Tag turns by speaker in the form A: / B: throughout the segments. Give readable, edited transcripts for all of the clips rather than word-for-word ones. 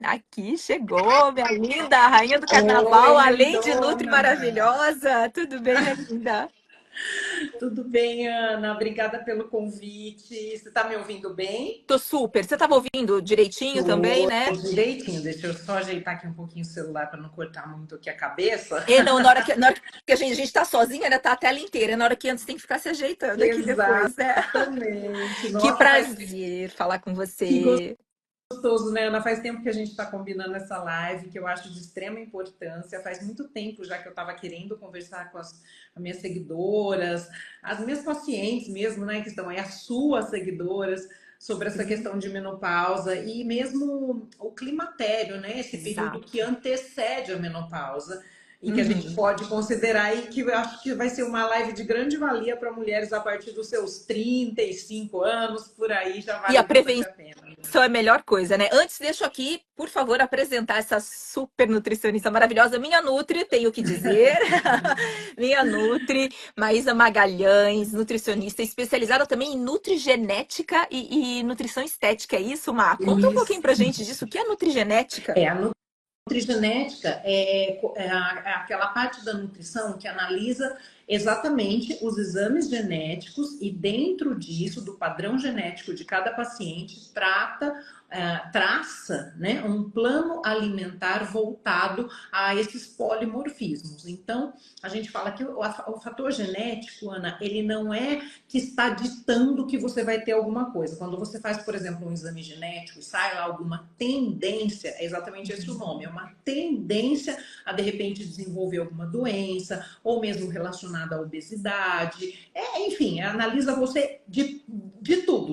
A: Aqui chegou, minha linda, a rainha do
B: Oi,
A: carnaval, além de Nutri
B: lindona!
A: maravilhosa. Tudo bem, minha linda?
B: Tudo bem, Ana? Obrigada pelo convite. Você está me ouvindo bem?
A: Tô super. Você estava ouvindo direitinho também,
B: Tô
A: né?
B: direitinho. Deixa eu só ajeitar aqui um pouinho o celular para não cortar muito aqui a cabeça.
A: E não, na hora que a gente tá sozinha, né? Tá a tela inteira. Na hora que antes tem que ficar se ajeitando aqui depois, né?
B: Exatamente.
A: Que
B: Nossa,
A: prazer falar com
B: que
A: você.
B: gostoso, né, Ana? Faz tempo que a gente está combinando essa live, que eu acho de extrema importância. Faz muito tempo já que eu estava querendo conversar com as minhas seguidoras, as minhas pacientes mesmo, né, que estão aí, as suas seguidoras, sobre essa
A: Sim,
B: questão de menopausa e mesmo o climatério, né, esse período
A: exato.
B: que antecede a menopausa e que a gente
A: Uhum.
B: pode considerar e que eu acho que vai ser uma live de grande valia para mulheres a partir dos seus 35 anos, por aí já
A: E
B: vale
A: a
B: bastante
A: prevenção
B: a pena.
A: é a melhor coisa, né? Antes, deixa eu aqui, por favor, apresentar essa super nutricionista maravilhosa, minha Nutri, tenho que dizer. Minha Nutri, Maísa Magalhães, nutricionista especializada também em nutrigenética e nutrição estética. É isso, Má? Conta um pouquinho
B: Isso.
A: pra gente disso. O que é nutrigenética?
B: A nutrigenética é aquela parte da nutrição que analisa exatamente os exames genéticos e dentro disso, do padrão genético de cada paciente, traça, né, um plano alimentar voltado a esses polimorfismos. Então, a gente fala que o fator genético, Ana, ele não é que está ditando que você vai ter alguma coisa. Quando você faz, por exemplo, um exame genético e sai lá alguma tendência, é exatamente esse o nome, é uma tendência a de repente desenvolver alguma doença, ou mesmo relacionada à obesidade. Enfim, analisa você de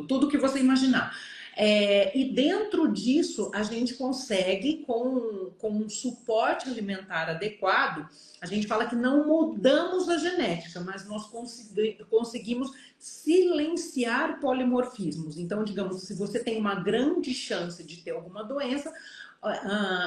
B: tudo que você imaginar. E dentro disso, a gente consegue, com um suporte alimentar adequado, a gente fala que não mudamos a genética, mas nós conseguimos silenciar polimorfismos. Então, digamos, se você tem uma grande chance de ter alguma doença,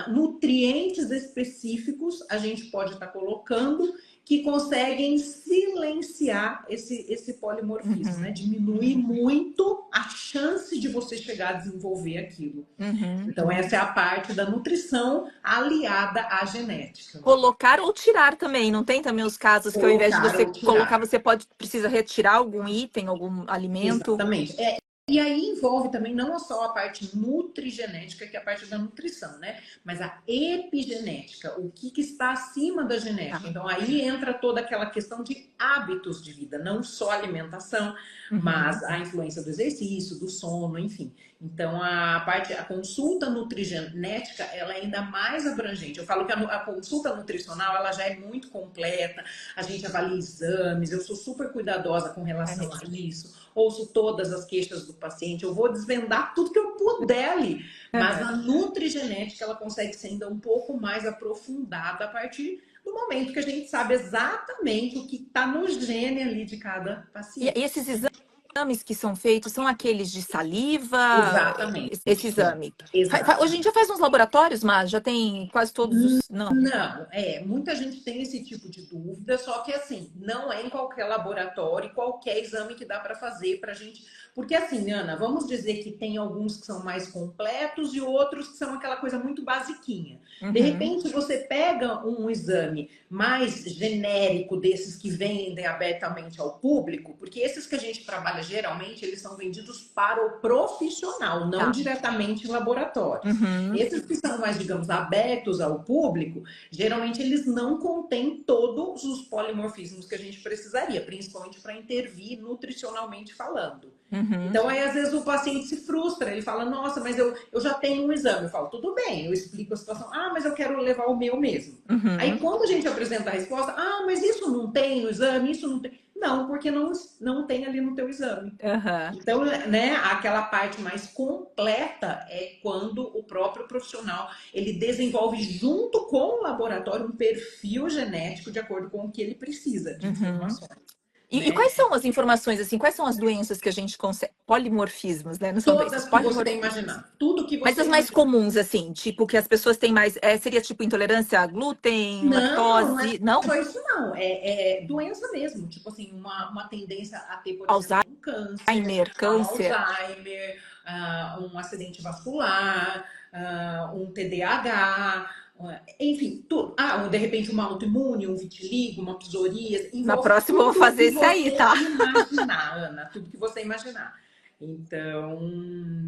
B: nutrientes específicos a gente pode estar colocando que conseguem silenciar esse polimorfismo,
A: Uhum,
B: né? Diminuir muito a chance de você chegar a desenvolver aquilo.
A: uhum.
B: Então, essa é a parte da nutrição aliada à genética.
A: Colocar ou tirar também. Não tem também os casos que ao invés de
B: Colocar
A: você
B: ou
A: colocar,
B: tirar.
A: você precisa retirar algum item, algum alimento?
B: Exatamente. E aí envolve também não só a parte nutrigenética, que é a parte da nutrição, né? Mas a epigenética, o que está acima da genética.
A: Tá.
B: Então aí entra toda aquela questão de hábitos de vida, não só alimentação,
A: Uhum.
B: mas a influência do exercício, do sono, enfim. Então a consulta nutrigenética, ela é ainda mais abrangente. Eu falo que a consulta nutricional, ela já é muito completa, a gente avalia exames, eu sou super cuidadosa com
A: É
B: relação a
A: mesmo.
B: isso, ouço todas as queixas do paciente, eu vou desvendar tudo que eu puder ali. Mas
A: Uhum.
B: a nutrigenética, ela consegue ser ainda um pouco mais aprofundada a partir do momento que a gente sabe exatamente o que está no gene ali de cada
A: E
B: paciente.
A: esses exames que são feitos são aqueles de saliva,
B: Exatamente.
A: esse exame. Hoje em dia
B: Exatamente.
A: faz uns laboratórios, mas já tem quase todos os. Não.
B: Não, muita gente tem esse tipo de dúvida, só que assim, não é em qualquer laboratório, qualquer exame que dá para fazer para a gente. Porque assim, Ana, vamos dizer que tem alguns que são mais completos e outros que são aquela coisa muito basiquinha. De
A: Uhum.
B: repente, você pega um exame mais genérico desses que vendem abertamente ao público, porque esses que a gente trabalha geralmente, eles são vendidos para o profissional, não
A: Tá.
B: diretamente em laboratório.
A: Uhum.
B: Esses que são mais, digamos, abertos ao público, geralmente eles não contêm todos os polimorfismos que a gente precisaria, principalmente para intervir nutricionalmente falando.
A: Uhum.
B: Então, aí, às vezes, o paciente se frustra, ele fala, nossa, mas eu já tenho um exame. Eu falo, tudo bem, eu explico a situação. Ah, mas eu quero levar o meu mesmo. Aí,
A: Uhum.
B: quando a gente apresenta a resposta, ah, mas isso não tem no exame, isso não tem. Não, porque não tem ali no teu exame.
A: Uhum.
B: Então, né, aquela parte mais completa é quando o próprio profissional ele desenvolve junto com o laboratório um perfil genético de acordo com o que ele precisa de
A: Uhum.
B: informações,
A: E
B: né?
A: quais são as informações, assim, quais são as doenças que a gente consegue? Polimorfismos, né? Não são esses
B: Todas que você
A: polimorfismos.
B: imaginar, tudo que
A: Mas
B: você
A: as mais
B: imaginar.
A: comuns, assim, tipo, que as pessoas têm mais. Seria tipo intolerância a glúten,
B: Não é
A: lactose. Não?
B: só isso não, é doença mesmo, tipo assim, uma tendência a ter, por exemplo, um câncer,
A: Alzheimer,
B: um
A: câncer.
B: Alzheimer, um acidente vascular, um TDAH, enfim, tudo. De repente uma autoimune, um vitiligo, uma psoríase,
A: Na
B: envolve
A: próxima eu vou
B: tudo
A: fazer
B: que
A: esse aí,
B: você
A: tá?
B: imaginar, Ana, tudo que você imaginar. Então,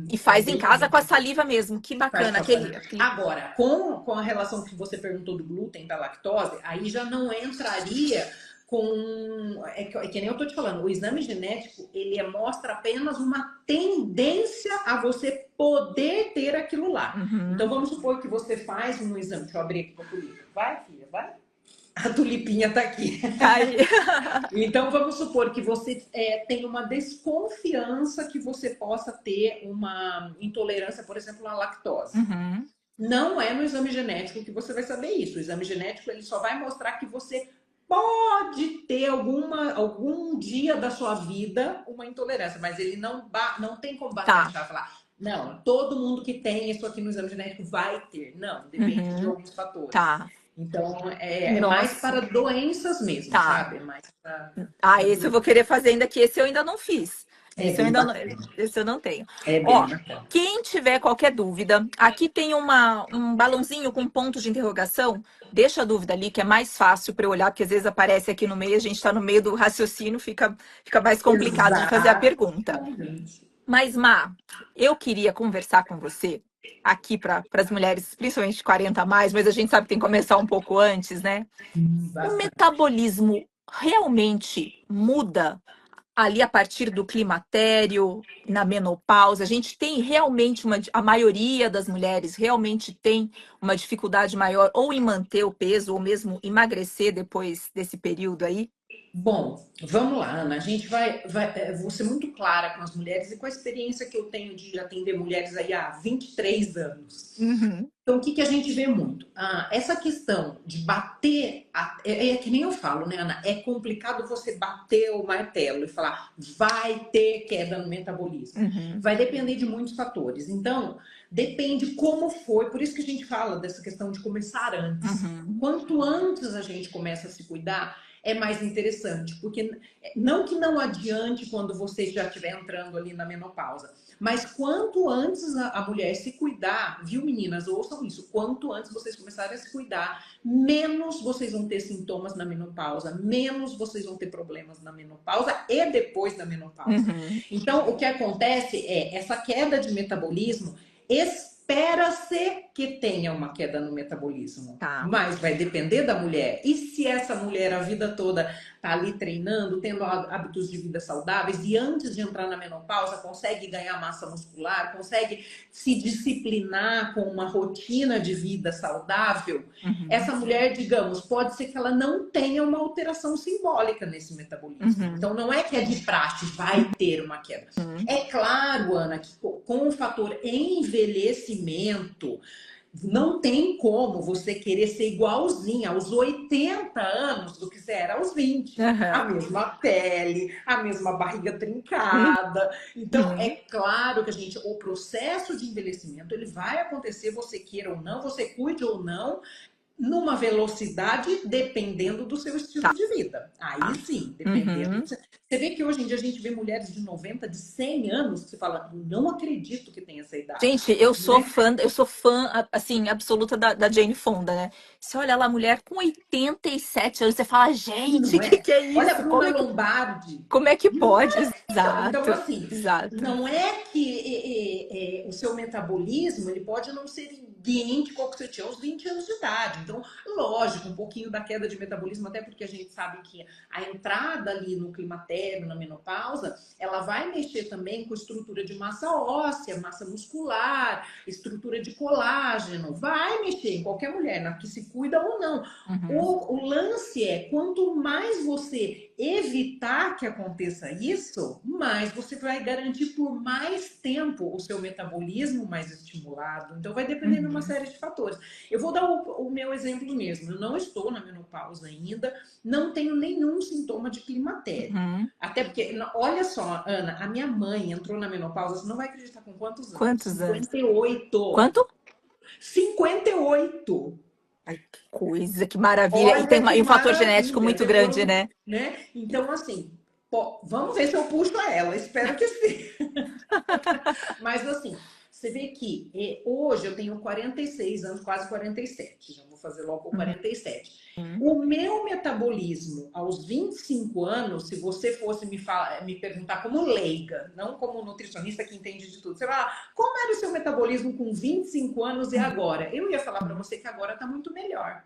A: E
B: é
A: faz em
B: bem,
A: casa com a saliva mesmo. Que
B: faz
A: bacana.
B: passar.
A: Aquele...
B: Agora, com a relação que você perguntou do glúten, da lactose, aí já não entraria com. É que nem eu tô te falando, o exame genético, ele mostra apenas uma tendência a você poder ter aquilo lá. Então,
A: Uhum.
B: vamos supor que você faz um exame. Deixa eu abrir aqui para a tulipa. Vai, filha, vai. A tulipinha tá aqui.
A: Aí.
B: Então, vamos supor que você tem uma desconfiança que você possa ter uma intolerância, por exemplo, à lactose.
A: Uhum.
B: Não é no exame genético que você vai saber isso. O exame genético ele só vai mostrar que você pode ter algum dia da sua vida uma intolerância, mas ele não tem como bater a
A: Tá.
B: chave e falar, não, todo mundo que tem isso aqui no exame genético vai ter. Não, depende de
A: Uhum.
B: alguns fatores.
A: Tá.
B: Então, é mais
A: Nossa.
B: para doenças mesmo,
A: Tá.
B: sabe? É mais
A: Ah,
B: para
A: esse eu
B: doenças.
A: vou querer fazer ainda, que esse eu ainda não fiz.
B: É
A: Esse eu
B: bem
A: ainda não,
B: bacana.
A: esse eu não tenho.
B: É bem
A: Ó,
B: bacana.
A: quem tiver qualquer dúvida, aqui tem um balãozinho com ponto de interrogação. Deixa a dúvida ali, que é mais fácil para eu olhar, porque às vezes aparece aqui no meio, a gente está no meio do raciocínio, fica mais complicado de fazer a pergunta.
B: Exatamente.
A: Mas, Má, eu queria conversar com você aqui para as mulheres, principalmente de 40 a mais, mas a gente sabe que tem que começar um pouco antes, né? O
B: Bastante.
A: metabolismo realmente muda ali a partir do climatério, na menopausa? A gente tem realmente a maioria das mulheres realmente tem uma dificuldade maior ou em manter o peso ou mesmo emagrecer depois desse período aí?
B: Bom, vamos lá, Ana. A gente vou ser muito clara com as mulheres e com a experiência que eu tenho de atender mulheres aí há 23 anos.
A: Uhum.
B: Então, o que a gente vê muito? Essa questão de bater, é que nem eu falo, né, Ana? É complicado você bater o martelo e falar, vai ter queda no metabolismo.
A: Uhum.
B: Vai depender de muitos fatores. Então, depende como foi. Por isso que a gente fala dessa questão de começar antes.
A: Uhum.
B: Quanto antes a gente começa a se cuidar, é mais interessante. Porque não que não adiante quando você já estiver entrando ali na menopausa. Mas quanto antes a mulher se cuidar, viu, meninas? Ouçam isso. Quanto antes vocês começarem a se cuidar, menos vocês vão ter sintomas na menopausa, menos vocês vão ter problemas na menopausa e depois da menopausa.
A: Uhum.
B: Então, o que acontece é essa queda de metabolismo. Espera-se que tenha uma queda no metabolismo,
A: Tá.
B: mas vai depender da mulher. E se essa mulher a vida toda tá ali treinando, tendo hábitos de vida saudáveis e antes de entrar na menopausa consegue ganhar massa muscular, consegue se disciplinar com uma rotina de vida saudável,
A: Uhum.
B: essa mulher, digamos, pode ser que ela não tenha uma alteração simbólica nesse metabolismo.
A: Uhum.
B: Então não é que é de praxe, vai ter uma queda.
A: Uhum.
B: É claro, Ana, que com o fator envelhecimento, não tem como você querer ser igualzinha aos 80 anos do que você era aos 20. A
A: Uhum.
B: mesma pele, a mesma barriga trincada. Então, é
A: Uhum.
B: claro que o processo de envelhecimento, ele vai acontecer, você queira ou não, você cuide ou não, numa velocidade dependendo do seu estilo
A: Tá.
B: de vida. Aí sim, dependendo.
A: Uhum.
B: Você vê que hoje em dia a gente vê mulheres de 90, de 100 anos, que você fala, não acredito que tem essa idade.
A: Gente,
B: Né?
A: eu sou fã, assim, absoluta da Jane Fonda, né? Você olha lá, mulher com 87 anos, você fala, gente,
B: Não é?
A: que é
B: Olha a
A: isso?
B: Bruna Lombardi.
A: Como é que pode?
B: Então,
A: Exato,
B: assim,
A: exato.
B: não é que o seu metabolismo ele pode não ser idêntico ao que você tinha aos 20 anos de idade. Então, lógico, um pouquinho da queda de metabolismo, até porque a gente sabe que a entrada ali no climatério, na menopausa, ela vai mexer também com estrutura de massa óssea, massa muscular, estrutura de colágeno. Vai mexer em qualquer mulher, na que se cuida ou não.
A: Uhum.
B: O lance é, quanto mais você evitar que aconteça isso, mais você vai garantir por mais tempo o seu metabolismo mais estimulado. Então, vai depender de uma
A: Uhum.
B: série de fatores. Eu vou dar o meu exemplo mesmo. Eu não estou na menopausa ainda, não tenho nenhum sintoma de climatério.
A: Uhum.
B: Até porque, olha só, Ana, a minha mãe entrou na menopausa, você não vai acreditar com quantos anos?
A: Quantos anos?
B: 58.
A: Quanto?
B: 58.
A: Ai, que coisa, que maravilha. E
B: Olha
A: tem
B: que
A: e um fator genético
B: maravilha.
A: muito grande,
B: Demorou,
A: né?
B: né? Então, assim, vamos ver se eu puxo ela. Espero que sim. Mas, assim, Você vê que hoje eu tenho 46 anos, quase 47, já vou fazer logo 47. O meu metabolismo aos 25 anos, se você fosse me perguntar como leiga, não como nutricionista que entende de tudo, você vai falar, como era o seu metabolismo com 25 anos e agora? Eu ia falar para você que agora está muito melhor.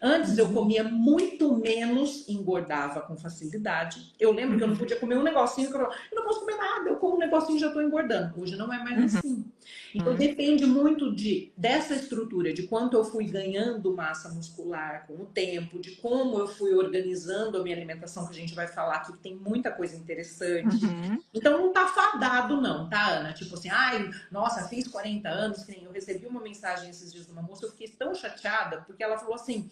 B: Antes eu comia muito menos, engordava com facilidade. Eu lembro que eu não podia comer um negocinho, que eu falava, eu não posso comer nada, eu como um negocinho e já estou engordando. Hoje não é mais assim. Então depende muito dessa estrutura, de quanto eu fui ganhando massa muscular com o tempo, de como eu fui organizando a minha alimentação, que a gente vai falar aqui, que tem muita coisa interessante. Então não tá fadado não, tá, Ana? Tipo assim, ai, nossa, fiz 40 anos, que nem eu recebi uma mensagem esses dias de uma moça, eu fiquei tão chateada, porque ela falou assim,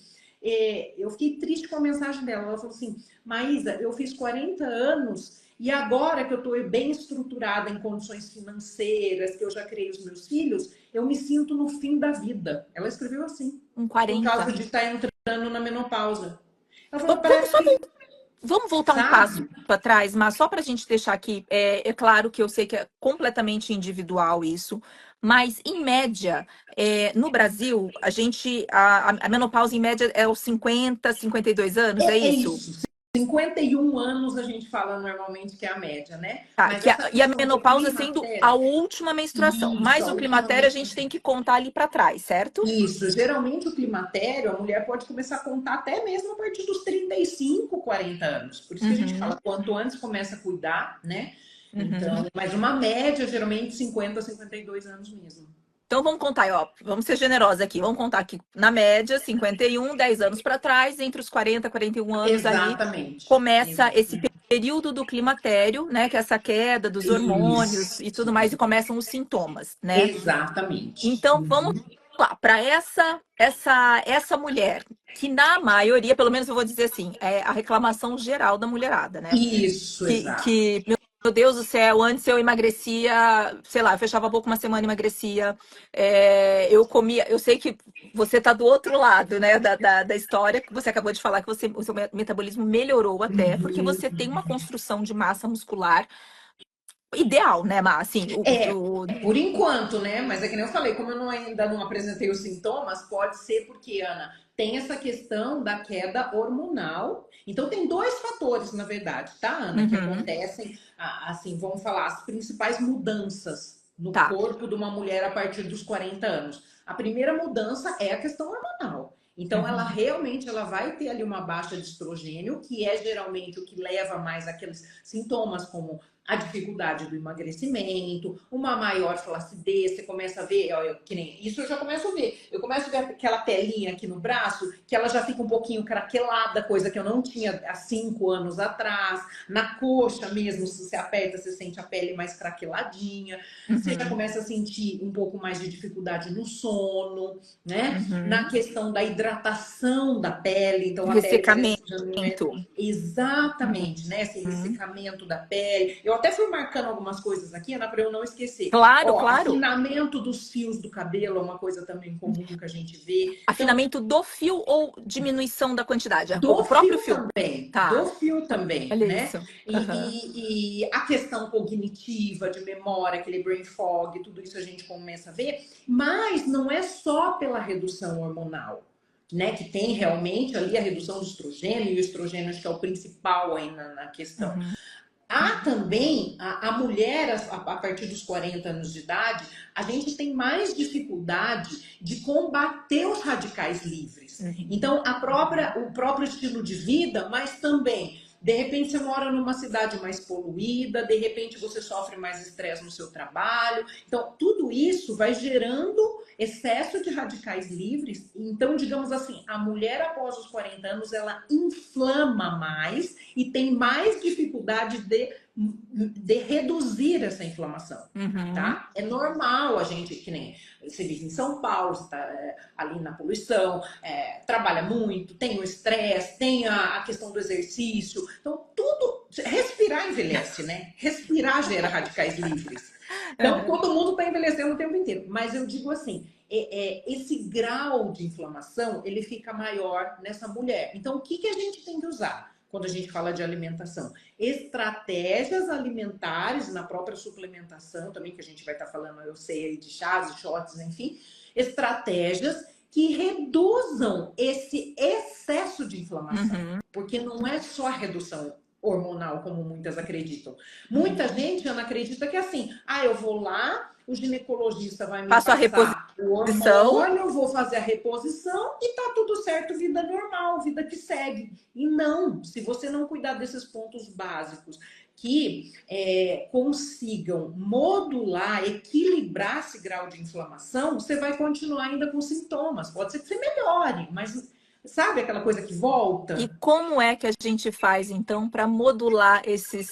B: eu fiquei triste com a mensagem dela. Ela falou assim, Maísa, eu fiz 40 anos e agora que eu estou bem estruturada em condições financeiras, que eu já criei os meus filhos, eu me sinto no fim da vida. Ela escreveu assim,
A: Um
B: por
A: 40.
B: causa de estar entrando na menopausa. Ela falou,
A: Vamos
B: parece que,
A: Vamos voltar um passo
B: sabe?
A: para trás, mas só para a gente deixar aqui, é claro que eu sei que é completamente individual isso, mas em média, no Brasil, a menopausa em média é os 50, 52 anos, é
B: É
A: isso?
B: isso. 51 anos a gente fala normalmente que é a média, né?
A: Tá,
B: Mas essa
A: e a
B: questão do
A: menopausa sendo a
B: climatério,
A: última menstruação,
B: isso,
A: mas
B: a
A: o
B: última
A: climatério a gente
B: menstruação.
A: tem que contar ali para trás, certo?
B: Isso, geralmente o climatério, a mulher pode começar a contar até mesmo a partir dos 35, 40 anos. Por isso que a gente
A: Uhum,
B: fala, quanto antes começa a cuidar, né?
A: uhum.
B: Então, mas uma média, geralmente 50, 52 anos mesmo.
A: Então vamos contar, ó, vamos ser generosos aqui. Vamos contar aqui na média, 51, 10 anos para trás, entre os 40 e 41 anos ali,
B: Exatamente.
A: começa esse
B: Exatamente.
A: período do climatério, né, que é essa queda dos hormônios
B: Isso.
A: e tudo mais e começam os sintomas, né?
B: Exatamente.
A: Então vamos lá para essa mulher que na maioria, pelo menos eu vou dizer assim, é a reclamação geral da mulherada, né?
B: Isso, exato.
A: Que meu Deus do céu, antes eu emagrecia, sei lá, eu fechava a boca uma semana e emagrecia. Eu comia, eu sei que você tá do outro lado, né, da história, que você acabou de falar que o seu metabolismo melhorou até, porque você tem uma construção de massa muscular ideal, né, Má? Assim,
B: Por enquanto, né? Mas é que nem eu falei, como eu ainda não apresentei os sintomas, pode ser porque, Ana, tem essa questão da queda hormonal. Então, tem dois fatores, na verdade, tá, Ana, que
A: Uhum,
B: acontecem, assim, vamos falar, as principais mudanças no
A: tá.
B: corpo de uma mulher a partir dos 40 anos. A primeira mudança é a questão hormonal. Então, ela
A: Uhum,
B: realmente ela vai ter ali uma baixa de estrogênio, que é geralmente o que leva mais aqueles sintomas como a dificuldade do emagrecimento, uma maior flacidez, você começa a ver, ó, que nem isso eu já começo a ver. Eu começo a ver aquela pelinha aqui no braço, que ela já fica um pouquinho craquelada, coisa que eu não tinha há 5 anos atrás. Na coxa mesmo, se você aperta, você sente a pele mais craqueladinha. Você já
A: uhum,
B: começa a sentir um pouco mais de dificuldade no sono, né? Na
A: uhum.
B: questão da hidratação da pele, então a pele parece que já não é
A: Ressecamento.
B: exatamente, né? Esse
A: Uhum.
B: ressecamento da pele. Eu até fui marcando algumas coisas aqui, Ana, para eu não esquecer.
A: Claro,
B: Ó,
A: claro.
B: afinamento dos fios do cabelo é uma coisa também comum que a gente vê. Então,
A: Afinamento do fio ou diminuição da quantidade? O
B: do
A: próprio
B: fio
A: fio.
B: também, do
A: Tá.
B: fio também,
A: Olha
B: né?
A: isso. Aham.
B: E a questão cognitiva, de memória, aquele brain fog, tudo isso a gente começa a ver, mas não é só pela redução hormonal. Né, que tem realmente ali a redução do estrogênio, e o estrogênio acho que é o principal aí na questão.
A: Uhum.
B: Há também a mulher, a partir dos 40 anos de idade, a gente tem mais dificuldade de combater os radicais livres.
A: Uhum.
B: Então, o próprio estilo de vida, mas também, de repente, você mora numa cidade mais poluída, de repente, você sofre mais estresse no seu trabalho. Então, tudo isso vai gerando excesso de radicais livres. Então, digamos assim, a mulher após os 40 anos, ela inflama mais e tem mais dificuldade de reduzir essa inflamação.
A: Uhum.
B: Tá? É normal a gente, que nem você vive em São Paulo, você tá ali na poluição, trabalha muito, tem o estresse, tem a questão do exercício. Então, tudo. Respirar envelhece, né? Respirar gera radicais livres. Então,
A: Uhum.
B: todo mundo está envelhecendo o tempo inteiro. Mas eu digo assim, esse grau de inflamação, ele fica maior nessa mulher. Então, o que a gente tem que usar? quando a gente fala de alimentação. Estratégias alimentares na própria suplementação também, que a gente vai estar falando, eu sei, aí de chás, shots, enfim, estratégias que reduzam esse excesso de inflamação.
A: Uhum.
B: Porque não é só a redução hormonal, como muitas acreditam. Muita gente, Ana, acredita que é assim, eu vou lá, o ginecologista vai me
A: Faço a
B: passar o
A: reposição.
B: hormônio, vou fazer a reposição e tá tudo certo, vida normal, vida que segue. E não, se você não cuidar desses pontos básicos que consigam modular, equilibrar esse grau de inflamação, você vai continuar ainda com sintomas. Pode ser que você melhore, mas sabe aquela coisa que volta?
A: E como é que a gente faz, então, para modular esse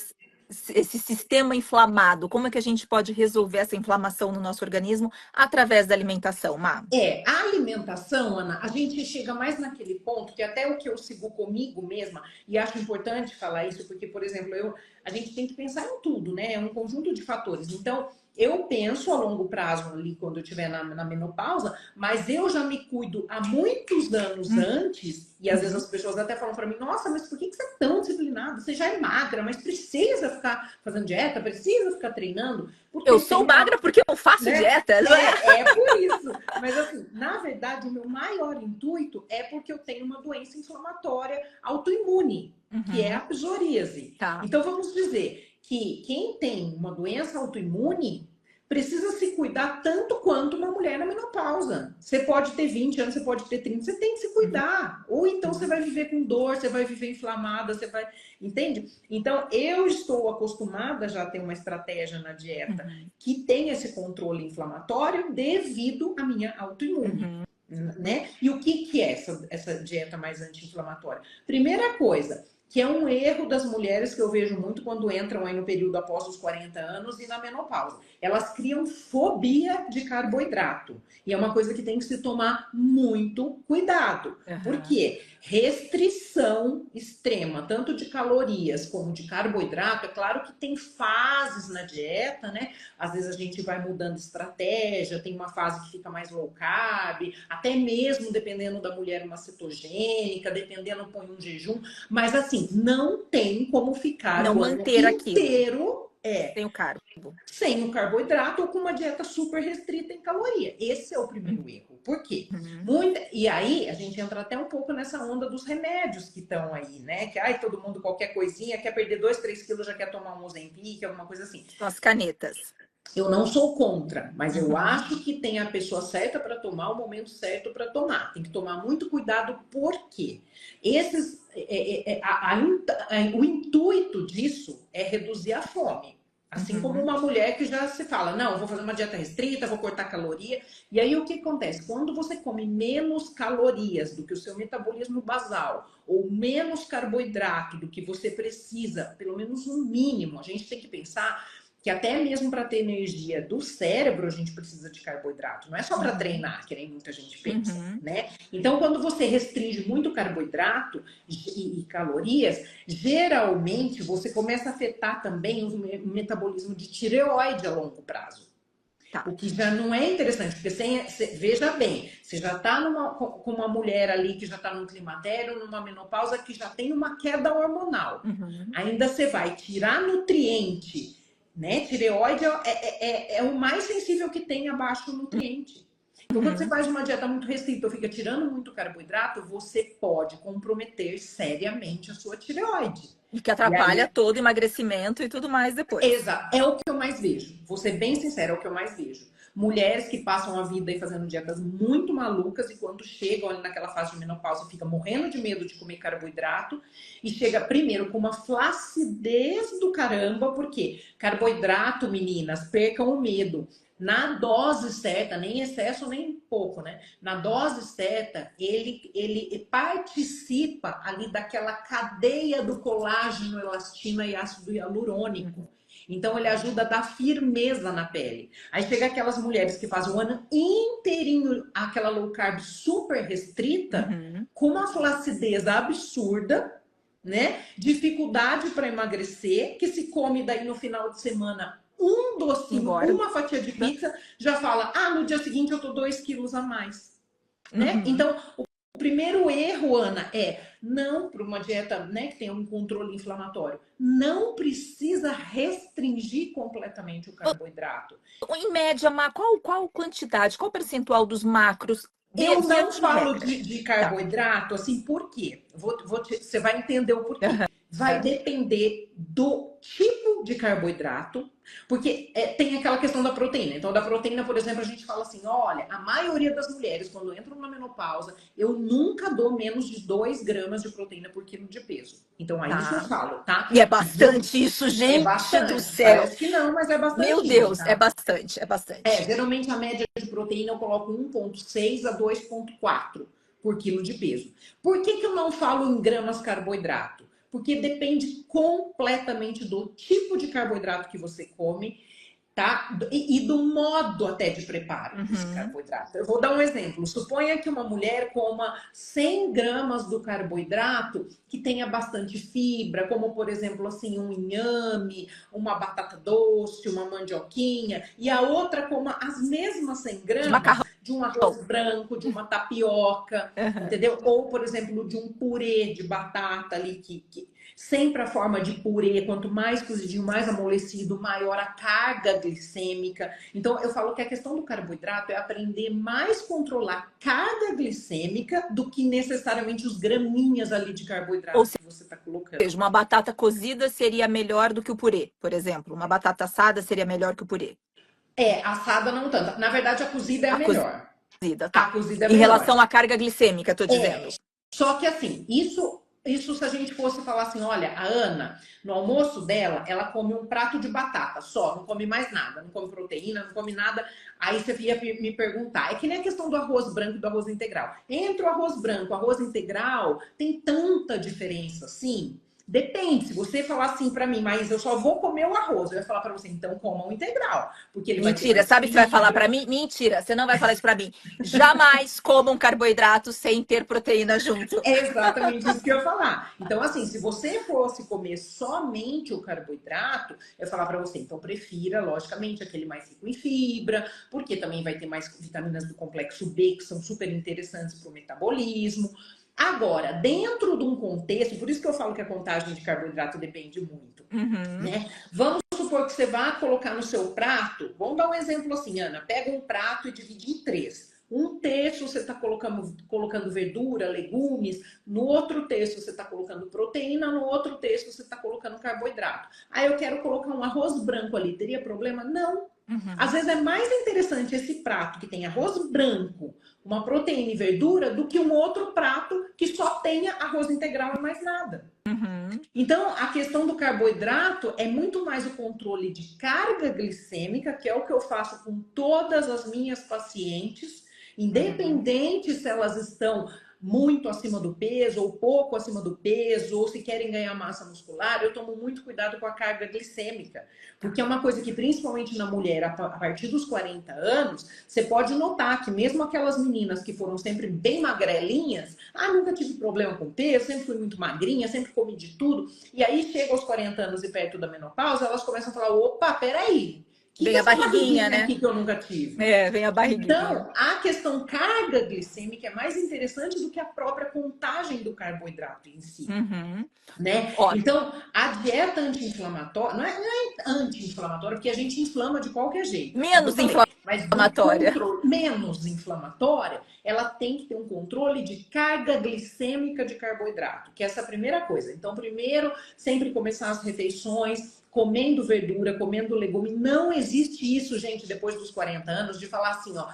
A: sistema inflamado? Como é que a gente pode resolver essa inflamação no nosso organismo através da alimentação, Má?
B: A alimentação, Ana, a gente chega mais naquele ponto que até o que eu sigo comigo mesma, e acho importante falar isso, porque, por exemplo, a gente tem que pensar em tudo, né? É um conjunto de fatores. Então, eu penso a longo prazo ali, quando eu estiver na menopausa, mas eu já me cuido há muitos anos antes, e às vezes as pessoas até falam para mim, nossa, mas por que você é tão disciplinada? Você já é magra, mas precisa ficar fazendo dieta, precisa ficar treinando?
A: Eu sou magra porque eu faço dieta, não é?
B: É por isso. Mas assim, na verdade, o meu maior intuito é porque eu tenho uma doença inflamatória autoimune, que é a psoríase.
A: Tá.
B: Então vamos dizer que quem tem uma doença autoimune precisa se cuidar tanto quanto uma mulher na menopausa. Você pode ter 20 anos, você pode ter 30, você tem que se cuidar. Ou então você vai viver com dor, você vai viver inflamada, você vai... Entende? Então, eu estou acostumada já a ter uma estratégia na dieta que tem esse controle inflamatório devido à minha autoimune. Né? E o que é essa dieta mais anti-inflamatória? Primeira coisa, que é um erro das mulheres que eu vejo muito quando entram aí no período após os 40 anos e na menopausa. Elas criam fobia de carboidrato. E é uma coisa que tem que se tomar muito cuidado. Por quê? Restrição extrema, tanto de calorias como de carboidrato. É claro que tem fases na dieta, né? Às vezes a gente vai mudando estratégia, tem uma fase que fica mais low carb, até mesmo dependendo da mulher uma cetogênica, dependendo põe um jejum, mas assim, não tem como ficar
A: não
B: o ano
A: manter
B: inteiro
A: sem o carbo.
B: Sem o carboidrato ou com uma dieta super restrita em caloria. Esse é o primeiro erro. Por quê? E aí a gente entra até um pouco nessa onda dos remédios que estão aí, né? Que todo mundo, qualquer coisinha, quer perder 2, 3 quilos, já quer tomar um Ozempic, alguma coisa assim.
A: São as canetas.
B: Eu não sou contra, mas eu acho que tem a pessoa certa para tomar, o momento certo para tomar. Tem que tomar muito cuidado, porque o intuito disso é reduzir a fome. Assim como uma mulher que já se fala, não, vou fazer uma dieta restrita, vou cortar caloria. E aí o que acontece? Quando você come menos calorias do que o seu metabolismo basal, ou menos carboidrato do que você precisa, pelo menos um mínimo, a gente tem que pensar que até mesmo para ter energia do cérebro, a gente precisa de carboidrato. Não é só para treinar, que nem muita gente pensa, né? Então, quando você restringe muito carboidrato e calorias, geralmente você começa a afetar também o metabolismo de tireoide a longo prazo.
A: Tá.
B: O que já não é interessante, porque veja bem, você já está com uma mulher ali que já está num climatério, numa menopausa, que já tem uma queda hormonal. Ainda você vai tirar nutriente, né? Tireoide é o mais sensível que tem abaixo nutriente. Então, quando você faz uma dieta muito restrita ou fica tirando muito carboidrato, você pode comprometer seriamente a sua tireoide.
A: E que atrapalha todo o emagrecimento e tudo mais depois.
B: Exato. É o que eu mais vejo. Vou ser bem sincera, é o que eu mais vejo. Mulheres que passam a vida aí fazendo dietas muito malucas e quando chegam ali naquela fase de menopausa fica morrendo de medo de comer carboidrato e chega primeiro com uma flacidez do caramba, porque carboidrato, meninas, percam o medo. Na dose certa, nem excesso nem pouco, né? Na dose certa, ele participa ali daquela cadeia do colágeno, elastina e ácido hialurônico. Então, ele ajuda a dar firmeza na pele. Aí chega aquelas mulheres que fazem o ano inteirinho aquela low carb super restrita, com uma flacidez absurda, né? Dificuldade para emagrecer, que se come daí no final de semana um docinho, uma fatia de pizza, já fala, no dia seguinte eu tô 2 quilos a mais. Né? Então, o primeiro erro, Ana, é não, para uma dieta, né, que tem um controle inflamatório, não precisa restringir completamente o carboidrato.
A: Em média, qual quantidade, qual percentual dos macros
B: Eu
A: via
B: não
A: de
B: falo
A: regra?
B: de
A: Tá.
B: carboidrato, assim, por quê? Você vai entender o porquê. Vai depender do tipo de carboidrato, porque tem aquela questão da proteína. Então, da proteína, por exemplo, a gente fala assim: olha, a maioria das mulheres, quando entram na menopausa, eu nunca dou menos de 2 gramas de proteína por quilo de peso. Então, aí isso eu
A: Tá.
B: falo, tá?
A: E é bastante isso,
B: É
A: gente do
B: bastante.
A: céu.
B: Parece que não, mas é
A: Meu
B: bastantinho,
A: Deus, é
B: tá?
A: bastante, é bastante.
B: Geralmente a média de proteína eu coloco 1,6 a 2,4 por quilo de peso. Por que eu não falo em gramas carboidrato? Porque depende completamente do tipo de carboidrato que você come, tá? E do modo até de preparo desse
A: Uhum.
B: carboidrato. Eu vou dar um exemplo. Suponha que uma mulher coma 100 gramas do carboidrato que tenha bastante fibra, como por exemplo assim um inhame, uma batata doce, uma mandioquinha, e a outra coma as mesmas 100
A: De
B: gramas
A: macarrão.
B: de um arroz branco, de uma tapioca,
A: Uhum.
B: entendeu? Ou por exemplo de um purê de batata ali que sempre a forma de purê, quanto mais cozidinho, mais amolecido, maior a carga glicêmica. Então, eu falo que a questão do carboidrato é aprender mais controlar a carga glicêmica do que necessariamente os graminhas ali de
A: Ou
B: carboidrato que você está colocando.
A: seja, uma batata cozida seria melhor do que o purê, por exemplo. Uma batata assada seria melhor que o purê.
B: Assada não tanto. Na verdade, a cozida é a
A: A
B: melhor.
A: cozida,
B: A
A: tá.
B: cozida é
A: Em
B: melhor.
A: relação à carga glicêmica, tô
B: É,
A: dizendo.
B: só que assim, isso se a gente fosse falar assim, olha, a Ana, no almoço dela, ela come um prato de batata só, não come mais nada, não come proteína, não come nada. Aí você ia me perguntar, é que nem a questão do arroz branco e do arroz integral. Entre o arroz branco e o arroz integral, tem tanta diferença, assim? Depende, se você falar assim para mim, mas eu só vou comer o arroz, eu ia falar para você, então coma o integral, porque ele vai ter
A: Mentira,
B: mais
A: sabe o que você vai falar
B: fibra.
A: pra mim? Mentira, você não vai falar isso pra mim. Jamais coma um carboidrato sem ter proteína junto.
B: É exatamente isso que eu ia falar. Então, assim, se você fosse comer somente o carboidrato, eu ia falar para você, então prefira, logicamente, aquele mais rico em fibra, porque também vai ter mais vitaminas do complexo B, que são super interessantes para o metabolismo. Agora, dentro de um contexto, por isso que eu falo que a contagem de carboidrato depende muito,
A: Uhum.
B: né? Vamos supor que você vá colocar no seu prato, vamos dar um exemplo assim, Ana, pega um prato e divide em 3. Um terço você está colocando verdura, legumes, no outro terço você está colocando proteína, no outro terço você está colocando carboidrato. Aí eu quero colocar um arroz branco ali, teria problema? Não.
A: Uhum.
B: Às vezes é mais interessante esse prato que tem arroz branco, uma proteína e verdura, do que um outro prato que só tenha arroz integral e mais nada.
A: Uhum.
B: Então, a questão do carboidrato é muito mais o controle de carga glicêmica, que é o que eu faço com todas as minhas pacientes,
A: Uhum.
B: independente se elas estão muito acima do peso ou pouco acima do peso, ou se querem ganhar massa muscular, eu tomo muito cuidado com a carga glicêmica, porque é uma coisa que, principalmente na mulher, a partir dos 40 anos, você pode notar que mesmo aquelas meninas que foram sempre bem magrelinhas, nunca tive problema com peso, sempre fui muito magrinha, sempre comi de tudo. E aí chega aos 40 anos e perto da menopausa, elas começam a falar: opa, peraí, que
A: Vem
B: é
A: a
B: essa
A: barriguinha,
B: barriguinha
A: né?
B: aqui que eu nunca tive?
A: É, vem a barriguinha.
B: Então, a questão carga glicêmica é mais interessante do que a própria contagem do carboidrato em si,
A: Uhum.
B: né?
A: Ó,
B: Então, a dieta anti-inflamatória, não é anti-inflamatória, porque a gente inflama de qualquer jeito, como eu
A: menos
B: falei, mas do
A: inflamatória.
B: controle menos inflamatória, ela tem que ter um controle de carga glicêmica de carboidrato, que é essa primeira coisa. Então, primeiro, sempre começar as refeições comendo verdura, comendo legume. Não existe isso, gente, depois dos 40 anos, de falar assim, ó,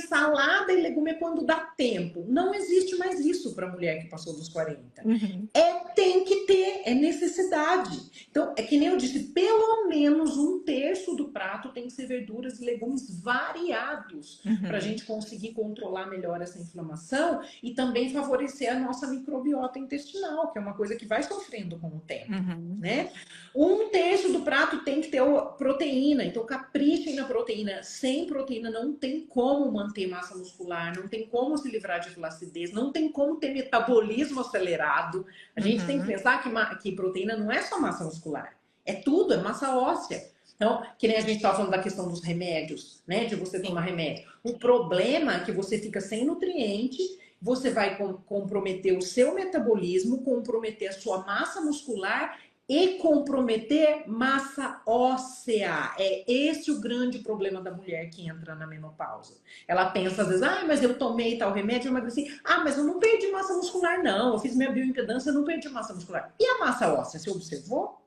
B: salada e legume é quando dá tempo. Não existe mais isso para mulher que passou dos 40.
A: Uhum.
B: Tem que ter, é necessidade. Então, é que nem eu disse, pelo menos um terço do prato tem que ser verduras e legumes variados para a
A: Uhum.
B: gente conseguir controlar melhor essa inflamação e também favorecer a nossa microbiota intestinal, que é uma coisa que vai sofrendo com o tempo,
A: Uhum.
B: né? Um terço do prato tem que ter proteína, então caprichem na proteína. Sem proteína não tem como manter massa muscular, não tem como se livrar de flacidez, não tem como ter metabolismo acelerado. A gente tem que
A: Uhum.
B: pensar que proteína não é só massa muscular, é tudo, é massa óssea. Então, que nem a gente estava falando da questão dos remédios, né? De você tomar
A: Sim.
B: remédio. O problema é que você fica sem nutriente você vai comprometer o seu metabolismo, comprometer a sua massa muscular e comprometer massa óssea. É esse o grande problema da mulher que entra na menopausa. Ela pensa às vezes, ah, mas eu tomei tal remédio, eu emagreci. Ah, mas eu não perdi massa muscular, não. Eu fiz minha bioimpedância, eu não perdi massa muscular. E a massa óssea, você observou?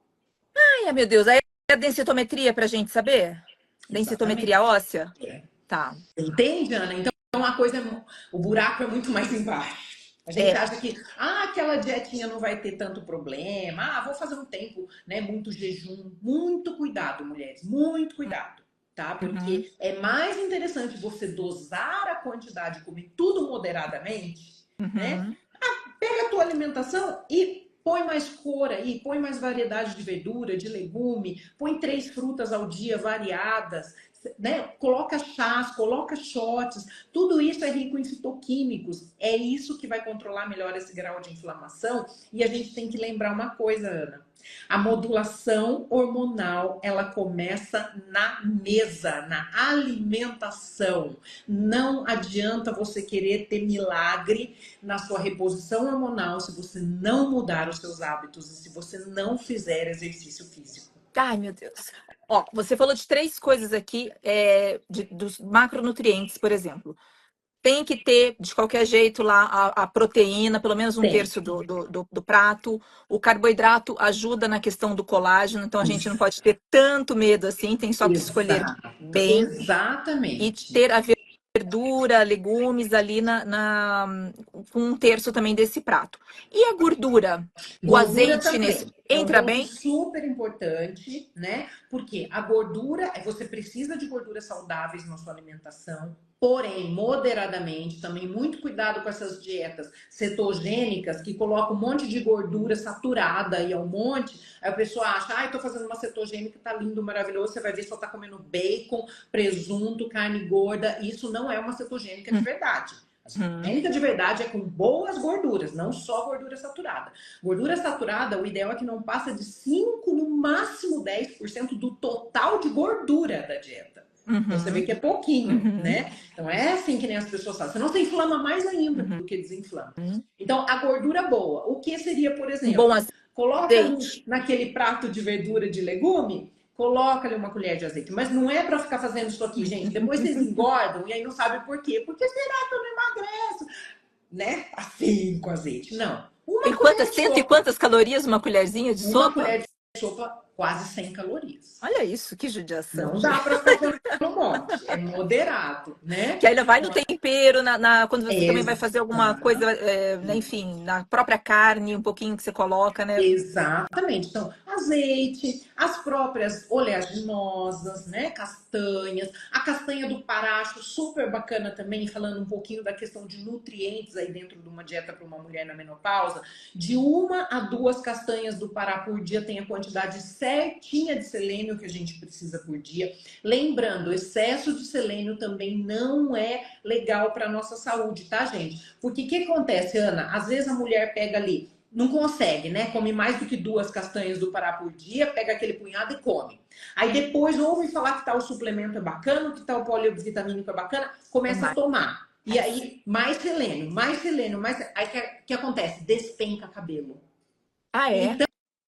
A: Ai, meu Deus, aí a densitometria pra gente saber? Densitometria
B: Exatamente.
A: óssea?
B: É.
A: Tá.
B: Entende, Ana? Então a coisa, o buraco é muito mais embaixo. A gente
A: É.
B: acha que, aquela dietinha não vai ter tanto problema. Vou fazer um tempo, né? Muito jejum. Muito cuidado, mulheres. Muito cuidado, tá?
A: Uhum.
B: Porque é mais interessante você dosar a quantidade, comer tudo moderadamente, né?
A: Uhum.
B: Pega a tua alimentação e põe mais cor aí, põe mais variedade de verdura, de legume, põe 3 frutas ao dia variadas, né? Coloca chás, coloca shots, tudo isso é rico em fitoquímicos. É isso que vai controlar melhor esse grau de inflamação. E a gente tem que lembrar uma coisa, Ana. A modulação hormonal, ela começa na mesa, na alimentação. Não adianta você querer ter milagre na sua reposição hormonal se você não mudar os seus hábitos e se você não fizer exercício físico.
A: Ai, meu Deus. Ó, você falou de 3 coisas aqui, dos macronutrientes, por exemplo. Tem que ter, de qualquer jeito, lá a proteína, pelo menos um
B: Tem.
A: terço do prato. O carboidrato ajuda na questão do colágeno, então a gente não pode ter tanto medo assim, tem só que escolher
B: Exato,
A: bem. E
B: exatamente.
A: ter a verdura, legumes ali com um terço também desse prato. E a gordura? O
B: Gordura
A: azeite nesse
B: também é um
A: entra
B: ponto
A: bem?
B: super importante, né? Porque a gordura, você precisa de gorduras saudáveis na sua alimentação, porém, moderadamente, também muito cuidado com essas dietas cetogênicas que colocam um monte de gordura saturada e um monte. Aí a pessoa acha, tô fazendo uma cetogênica, tá lindo, maravilhoso, você vai ver só tá comendo bacon, presunto, carne gorda. Isso não é uma cetogênica de verdade. A
A: Uhum.
B: cetogênica de verdade é com boas gorduras, não só gordura saturada. Gordura saturada, o ideal é que não passa de 5, no máximo 10% do total de gordura da dieta. Então você vê
A: Uhum.
B: que é pouquinho,
A: Uhum.
B: né? Então é assim que nem as pessoas falam. Senão você inflama mais ainda
A: Uhum.
B: do que desinflama. Então a gordura boa, o que seria, por
A: Um bom
B: exemplo, coloca ali
A: azeite.
B: naquele prato de verdura de legume, coloca ali uma colher de azeite. Mas não é para ficar fazendo isso aqui, gente. Depois vocês engordam e aí não sabem por quê. Porque será que eu não emagreço? Né? Assim com azeite. Não.
A: Tem
B: Uma
A: quantas,
B: colher de
A: cento e
B: sopa.
A: quantas calorias uma colherzinha de
B: Uma
A: sopa?
B: colher de sopa, quase 100 calorias.
A: Olha isso, que judiação,
B: Não
A: gente.
B: dá para ficar comendo um monte. É moderado,
A: Que
B: né?
A: ainda vai no
B: Então,
A: tempero, quando você também vai fazer alguma coisa,
B: exato.
A: né, enfim, na própria carne, um pouquinho que você coloca, né?
B: Exatamente. Então, azeite, as próprias oleaginosas, né? Castanhas, a castanha do Pará, acho super bacana também, falando um pouquinho da questão de nutrientes aí dentro de uma dieta para uma mulher na menopausa. De 1 a 2 castanhas do Pará por dia tem a quantidade certinha de selênio que a gente precisa por dia. Lembrando, excesso de selênio também não é legal para nossa saúde, tá, gente? Porque o que acontece, Ana? Às vezes a mulher pega ali, não consegue, né? Come mais do que 2 castanhas do Pará por dia, pega aquele punhado e come. Aí depois ouve falar que tal suplemento é bacana, que tal polivitamínico é bacana, começa a
A: Mas,
B: tomar. E aí, mais selênio, mais selênio, mais. Aí que acontece? Despenca cabelo.
A: ah, é?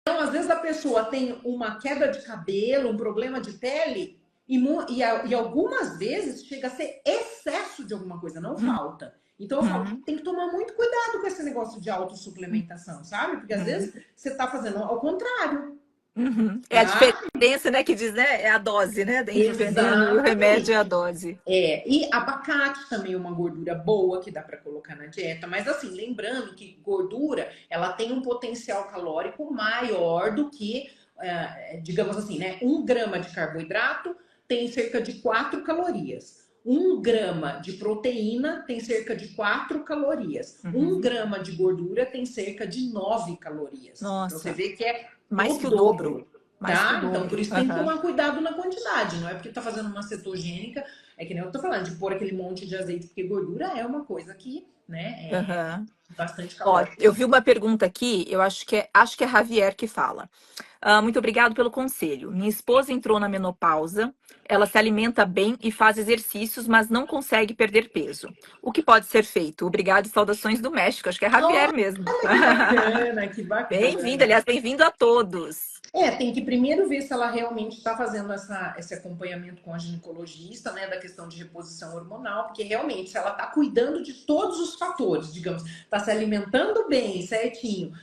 B: Então, às vezes a pessoa tem uma queda de cabelo, um problema de pele, e algumas vezes chega a ser excesso de alguma coisa, não falta. Então eu falo,
A: Uhum.
B: tem que tomar muito cuidado com esse negócio de autossuplementação, sabe? Porque às
A: Uhum.
B: vezes você tá fazendo ao contrário,
A: Uhum. É a
B: tá?
A: diferença, né, que diz, né? É a dose, né? Entre o veneno e o remédio é a
B: Exatamente.
A: dose.
B: E abacate também é uma gordura boa que dá para colocar na dieta, mas assim, lembrando que gordura, ela tem um potencial calórico maior do que, digamos assim, né? 1 grama de carboidrato tem cerca de 4 calorias. 1 grama de proteína tem cerca de 4 calorias. um
A: Uhum.
B: grama de gordura tem cerca de 9 calorias. Então você
A: Nossa,
B: vê que é o
A: mais que o dobro.
B: dobro.
A: Mais que o
B: tá? Então, por
A: dobro.
B: isso tem que tomar cuidado na quantidade. Não é porque tá fazendo uma cetogênica, é que nem eu tô falando, de pôr aquele monte de azeite, porque gordura é uma coisa que, né, é
A: Aham.
B: bastante
A: Ó,
B: calórica.
A: eu vi uma pergunta aqui, eu acho que é Javier que fala. Muito obrigado pelo conselho. Minha esposa entrou na menopausa, ela se alimenta bem e faz exercícios, mas não consegue perder peso. O que pode ser feito? Obrigado e saudações do México. Acho que é Javier mesmo.
B: Olha que bacana, que
A: Bem-vindo,
B: bacana.
A: aliás, bem-vindo a todos.
B: Tem que primeiro ver se ela realmente está fazendo esse acompanhamento com a ginecologista, né, da questão de reposição hormonal, porque realmente, se ela está cuidando de todos os fatores, digamos, está se alimentando bem, certinho,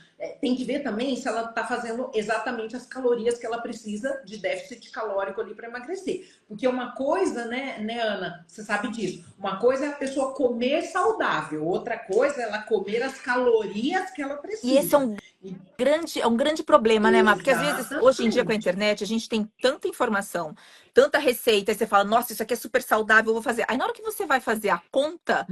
B: tem que ver também se ela está fazendo exatamente as calorias que ela precisa de déficit calórico ali para emagrecer. Porque uma coisa, né, Ana, você sabe disso, uma coisa é a pessoa comer saudável, outra coisa é ela comer as calorias que ela
A: E esse
B: precisa.
A: é um grande problema, né, Mar? Porque às vezes, hoje em dia com a
B: Exatamente.
A: internet, a gente tem tanta informação, tanta receita, e você fala, nossa, isso aqui é super saudável, eu vou fazer. Aí na hora que você vai fazer a conta,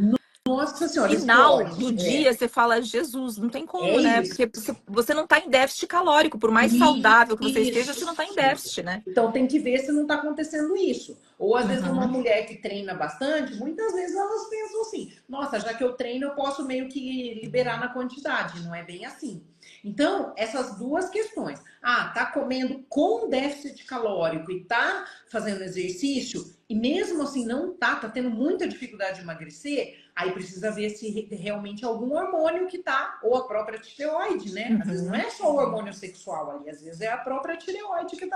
B: Nossa senhora,
A: final
B: explode.
A: do dia, você fala, Jesus, não tem
B: É
A: como, né?
B: isso.
A: Porque você não está em déficit calórico, por mais saudável que você esteja, você não está em
B: Isso.
A: déficit, né?
B: Então tem que ver se não está acontecendo isso. Ou às vezes uma
A: Uhum,
B: mulher que treina bastante, muitas vezes elas pensam assim: nossa, já que eu treino, eu posso meio que liberar na quantidade. Não é bem assim. Então, essas duas questões. Ah, tá comendo com déficit calórico e tá fazendo exercício, e mesmo assim não tá tendo muita dificuldade de emagrecer, aí precisa ver se realmente é algum hormônio que tá, ou a própria tireoide, né? Às vezes não
A: uhum,
B: é só o hormônio sexual ali, às vezes é a própria tireoide que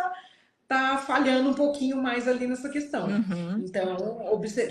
B: tá falhando um pouquinho mais ali nessa questão.
A: uhum.
B: Então,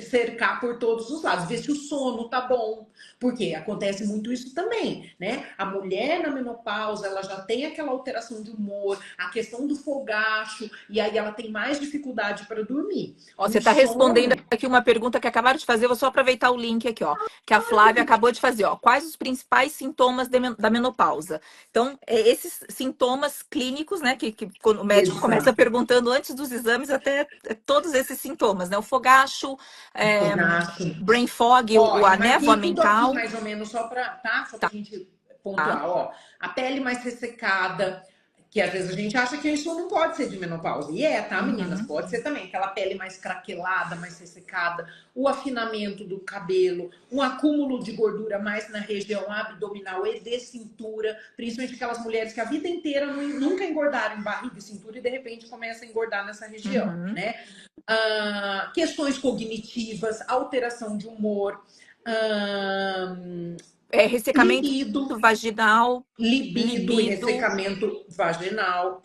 B: cercar por todos os lados, ver se o sono tá bom, porque acontece muito isso também, né? A mulher na menopausa, ela já tem aquela alteração de humor, a questão do fogacho, e aí ela tem mais dificuldade para dormir.
A: Ó, você
B: O
A: está respondendo
B: sono,
A: aqui uma pergunta que acabaram de fazer, vou só aproveitar o link aqui, ó, que a Flávia acabou de fazer, ó. Quais os principais sintomas da menopausa? Então, esses sintomas clínicos, né, que quando o médico começa
B: exato,
A: perguntando antes dos exames, até todos esses sintomas, né? O fogacho,
B: o
A: é,
B: fogacho.
A: brain fog,
B: Ó,
A: a
B: e
A: névoa
B: marquei tudo aqui
A: mental,
B: mais ou menos só para, tá? Só pra gente
A: tá?
B: pontuar, ó. A pele mais ressecada, que às vezes a gente acha que isso não pode ser de menopausa. E tá, meninas?
A: Uhum,
B: Pode ser também. Aquela pele mais craquelada, mais ressecada, o afinamento do cabelo, um acúmulo de gordura mais na região abdominal e de cintura, principalmente aquelas mulheres que a vida inteira nunca engordaram em barriga e cintura e de repente começam a engordar nessa região,
A: uhum.
B: né? Questões cognitivas, alteração de humor,
A: Ressecamento
B: libido,
A: vaginal,
B: libido e
A: libido.
B: ressecamento vaginal,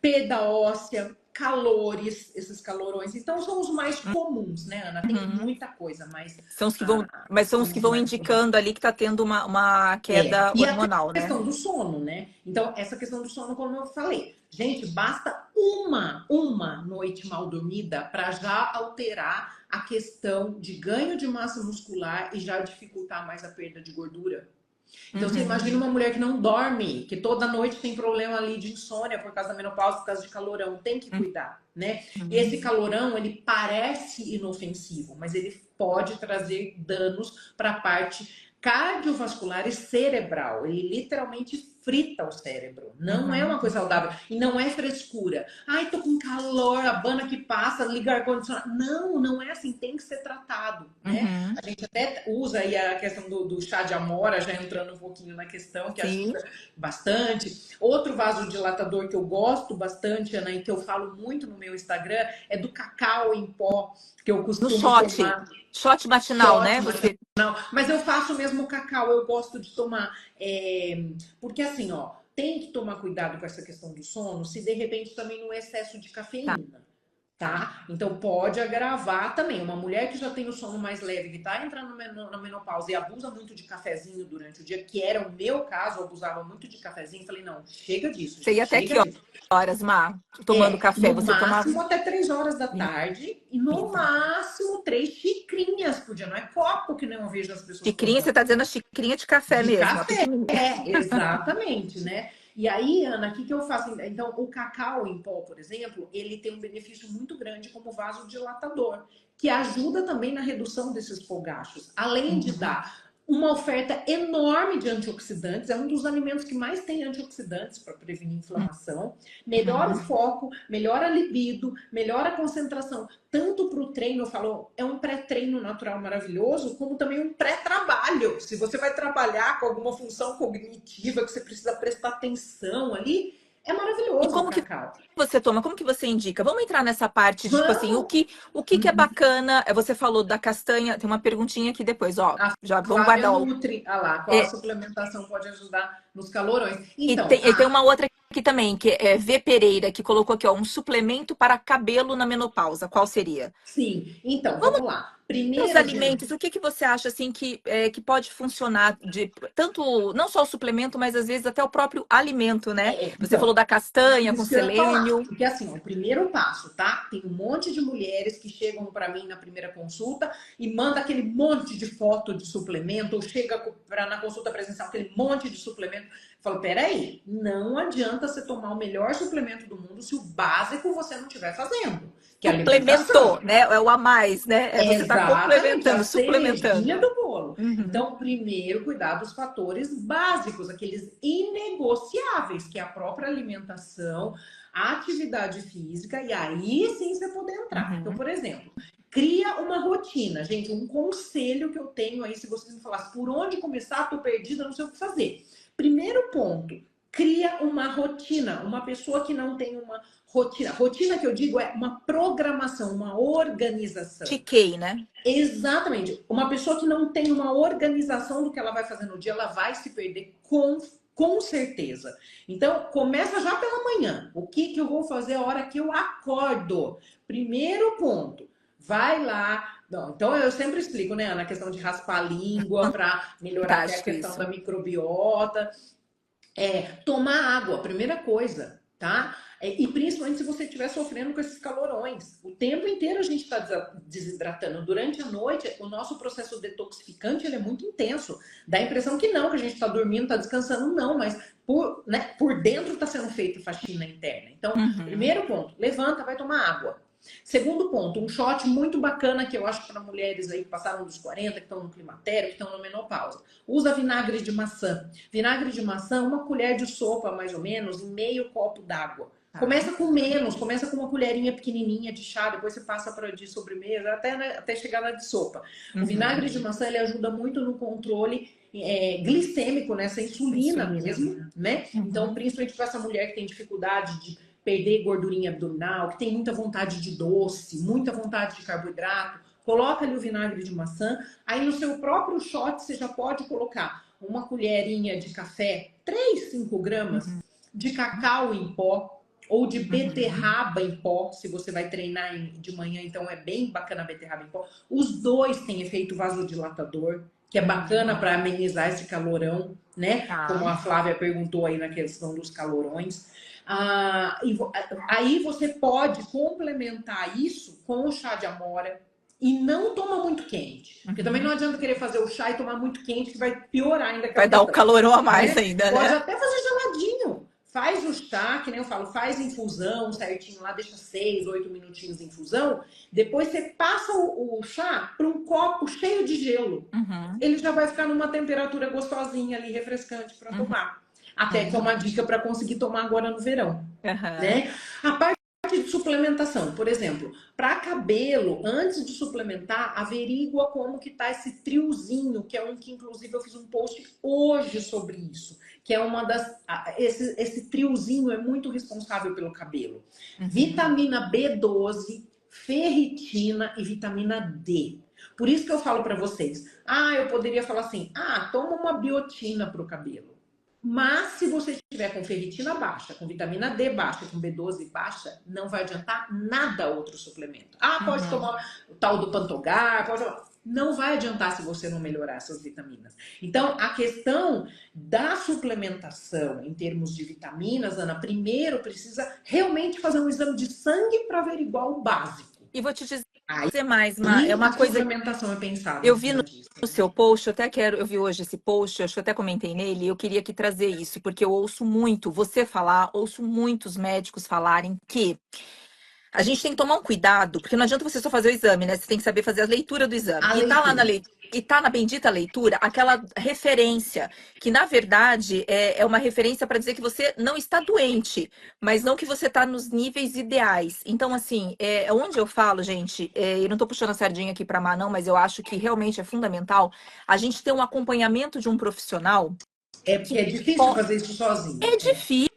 B: perda óssea, calores, esses calorões. Então, são os mais comuns, né, Ana? Tem
A: Uhum.
B: muita coisa, mas
A: São os que vão, mas são
B: são
A: os que
B: os
A: vão
B: mais comuns.
A: indicando ali que está tendo uma queda
B: E até
A: hormonal,
B: a
A: né?
B: questão do sono, né? Então, essa questão do sono, como eu falei, gente, basta uma noite mal dormida para já alterar a questão de ganho de massa muscular e já dificultar mais a perda de gordura. Então, você
A: Uhum,
B: imagina uma mulher que não dorme, que toda noite tem problema ali de insônia por causa da menopausa, por causa de calorão, tem que cuidar, né? E
A: uhum,
B: esse calorão, ele parece inofensivo, mas ele pode trazer danos para a parte cardiovascular e cerebral. Ele literalmente frita o cérebro. Não é
A: uhum,
B: uma coisa saudável. E não é frescura. Ai, tô com calor, a bana que passa, liga ar-condicionado. Não, não é assim. Tem que ser tratado, né?
A: uhum.
B: A gente até usa aí a questão do chá de amora, já entrando um pouquinho na questão, que
A: Sim.
B: ajuda bastante. Outro vasodilatador que eu gosto bastante, Ana, e que eu falo muito no meu Instagram, é do cacau em pó, que eu
A: No
B: costumo
A: shot,
B: tomar.
A: shot matinal,
B: Shot,
A: né? Você.
B: mas eu faço mesmo cacau, eu gosto de tomar. Porque assim, ó, tem que tomar cuidado com essa questão do sono, se de repente também no excesso de
A: Tá.
B: cafeína. Tá? Então pode agravar também. Uma mulher que já tem o sono mais leve, que tá entrando na menopausa e abusa muito de cafezinho durante o dia, que era o meu caso, eu abusava muito de cafezinho. Falei, não, chega disso,
A: Você ia
B: gente,
A: até que
B: chega disso.
A: horas, Mar, tomando café?
B: No
A: Você tomava
B: máximo até 3 horas da tarde e no máximo 3 xicrinhas por dia. Não é copo que nem eu vejo as pessoas
A: xicrinha, você
B: tomando.
A: tá dizendo a xicrinha de café
B: De
A: mesmo, a
B: café,
A: pequenininha.
B: exatamente, né? E aí, Ana, o que, que eu faço? Então, o cacau em pó, por exemplo, ele tem um benefício muito grande como vasodilatador, que ajuda também na redução desses fogachos. Além de
A: Uhum,
B: dar uma oferta enorme de antioxidantes, é um dos alimentos que mais tem antioxidantes para prevenir inflamação, melhora o
A: Uhum.
B: foco, melhora a libido, melhora a concentração, tanto para o treino, eu falo, é um pré-treino natural maravilhoso, como também um pré-trabalho. Se você vai trabalhar com alguma função cognitiva que você precisa prestar atenção ali, é
A: E
B: maravilhoso o
A: como que
B: cacau.
A: você toma? Como que você indica? Vamos entrar nessa parte de, tipo assim,
B: Vamos!
A: o que é bacana? Você falou da castanha, tem uma perguntinha aqui depois, ó.
B: A
A: Já vamos
B: Flávia
A: guardar o.
B: Nutri, ah lá, qual a
A: É,
B: suplementação pode ajudar nos calorões?
A: e
B: Então,
A: tem uma outra aqui também, que é V. Pereira, que colocou aqui, ó, um suplemento para cabelo na menopausa. Qual seria?
B: sim, então, vamos lá.
A: Os
B: Primeiro,
A: alimentos,
B: gente,
A: o que você acha assim que pode funcionar de tanto não só o suplemento, mas às vezes até o próprio alimento, né? Você falou
B: então,
A: da castanha com
B: isso que eu ia falar.
A: selênio.
B: Porque assim, o primeiro passo, tá? Tem um monte de mulheres que chegam para mim na primeira consulta e manda aquele monte de foto de suplemento, ou chega para na consulta presencial aquele monte de suplemento. Eu falo, peraí, não adianta você tomar o melhor suplemento do mundo se o básico você não estiver fazendo, que é a
A: Suplementou,
B: alimentação.
A: né? É o a mais, né? É você está
B: Exatamente, a
A: complementando,
B: cerejinha
A: suplementando.
B: do bolo.
A: Uhum.
B: Então, primeiro, cuidar dos fatores básicos, aqueles inegociáveis, que é a própria alimentação, a atividade física, e aí sim você poder entrar. Então,
A: Uhum.
B: por exemplo, cria uma rotina. Gente, um conselho que eu tenho aí, se vocês me falassem por onde começar, tô perdida, não sei o que fazer. Primeiro ponto, cria uma rotina. Uma pessoa que não tem uma rotina. Rotina que eu digo é uma programação, uma organização.
A: Tiquei, né?
B: Exatamente. Uma pessoa que não tem uma organização do que ela vai fazer no dia, ela vai se perder com certeza. Então, começa já pela manhã. O que, que eu vou fazer a hora que eu acordo? Primeiro ponto. Vai lá. Não, então, eu sempre explico, né, Ana, a questão de raspar a língua para melhorar até a
A: Fantástico
B: questão da
A: isso.
B: microbiota. Tomar água, primeira coisa, tá? E principalmente se você estiver sofrendo com esses calorões. O tempo inteiro a gente está desidratando. Durante a noite, o nosso processo detoxificante ele é muito intenso. Dá a impressão que não, que a gente está dormindo, está descansando, não, mas por dentro está sendo feita faxina interna. Então,
A: Uhum.
B: primeiro ponto, levanta, vai tomar água. Segundo ponto, um shot muito bacana que eu acho para mulheres aí que passaram dos 40, que estão no climatério, que estão na menopausa. Usa vinagre de maçã. Vinagre de maçã, uma colher de sopa, mais ou menos, em meio copo d'água.
A: Tá.
B: Começa com menos, começa com uma colherinha pequenininha de chá, depois você passa para de sobremesa, até chegar na de sopa. O vinagre de
A: Uhum.
B: maçã ele ajuda muito no controle glicêmico, nessa insulina
A: Insulina.
B: mesmo, né? Então,
A: Uhum.
B: principalmente para essa mulher que tem dificuldade de perder gordurinha abdominal, que tem muita vontade de doce, muita vontade de carboidrato, coloca ali o vinagre de maçã. Aí no seu próprio shot você já pode colocar uma colherinha de café, 3, 5 gramas
A: Uhum.
B: de cacau em pó ou de
A: Uhum.
B: beterraba em pó, se você vai treinar de manhã, então é bem bacana a beterraba em pó. Os dois têm efeito vasodilatador, que é bacana
A: Uhum.
B: para amenizar esse calorão, né? Como
A: Tá.
B: a Flávia perguntou aí na questão dos calorões. Aí você pode complementar isso com o chá de amora e não toma muito quente. Porque também não
A: Uhum.
B: adianta querer fazer o chá e tomar muito quente, que vai piorar ainda
A: Vai
B: aquela
A: dar o
B: questão.
A: calorão a mais
B: Né?
A: ainda,
B: Pode
A: né?
B: até fazer geladinho. Faz o chá, que nem eu falo, faz infusão certinho lá, deixa 6, 8 minutinhos de infusão. Depois você passa o chá para um copo cheio de gelo.
A: Uhum.
B: Ele já vai ficar numa temperatura gostosinha ali, refrescante para
A: Uhum.
B: tomar. Até que é
A: Uhum.
B: uma dica para conseguir tomar agora no verão,
A: Uhum.
B: né? A parte de suplementação, por exemplo, para cabelo, antes de suplementar, averigua como que tá esse triozinho, que é um que inclusive eu fiz um post hoje sobre isso, que é uma das esse triozinho é muito responsável pelo cabelo.
A: Uhum.
B: Vitamina B12, ferritina e vitamina D. Por isso que eu falo para vocês, eu poderia falar assim, toma uma biotina para o cabelo. Mas se você tiver com ferritina baixa, com vitamina D baixa, com B12 baixa, não vai adiantar nada outro suplemento. Pode
A: Uhum.
B: tomar o tal do Pantogar, pode tomar. Não vai adiantar se você não melhorar essas vitaminas. Então, a questão da suplementação em termos de vitaminas, Ana, primeiro precisa realmente fazer um exame de sangue para averiguar o básico.
A: E vou te dizer
B: Aí
A: mais, é uma
B: a
A: coisa.
B: suplementação é pensada em
A: Eu vi
B: cima
A: no
B: disso.
A: seu post, eu vi hoje esse post, acho que eu até comentei nele, e eu queria aqui trazer isso, porque eu ouço muito você falar, ouço muitos médicos falarem que a gente tem que tomar um cuidado, porque não adianta você só fazer o exame, né? Você tem que saber fazer a leitura do exame.
B: A
A: E tá lá na
B: leitura.
A: leitura e tá na bendita leitura aquela referência, que na verdade é uma referência para dizer que você não está doente, mas não que você está nos níveis ideais. Então, assim, onde eu falo, gente, eu não tô puxando a sardinha aqui para Má, não, mas eu acho que realmente é fundamental a gente ter um acompanhamento de um profissional
B: É
A: que
B: porque é difícil fazer isso sozinho.
A: é difícil.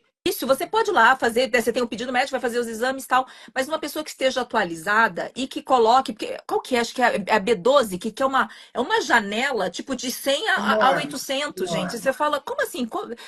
A: Você pode ir lá fazer, você tem um pedido médico, vai fazer os exames e tal, mas uma pessoa que esteja atualizada e que coloque, porque qual que é? Acho que é a B12, que é uma janela, tipo, de 100 a
B: Enorme,
A: 800, gente.
B: enorme.
A: Você fala, como assim?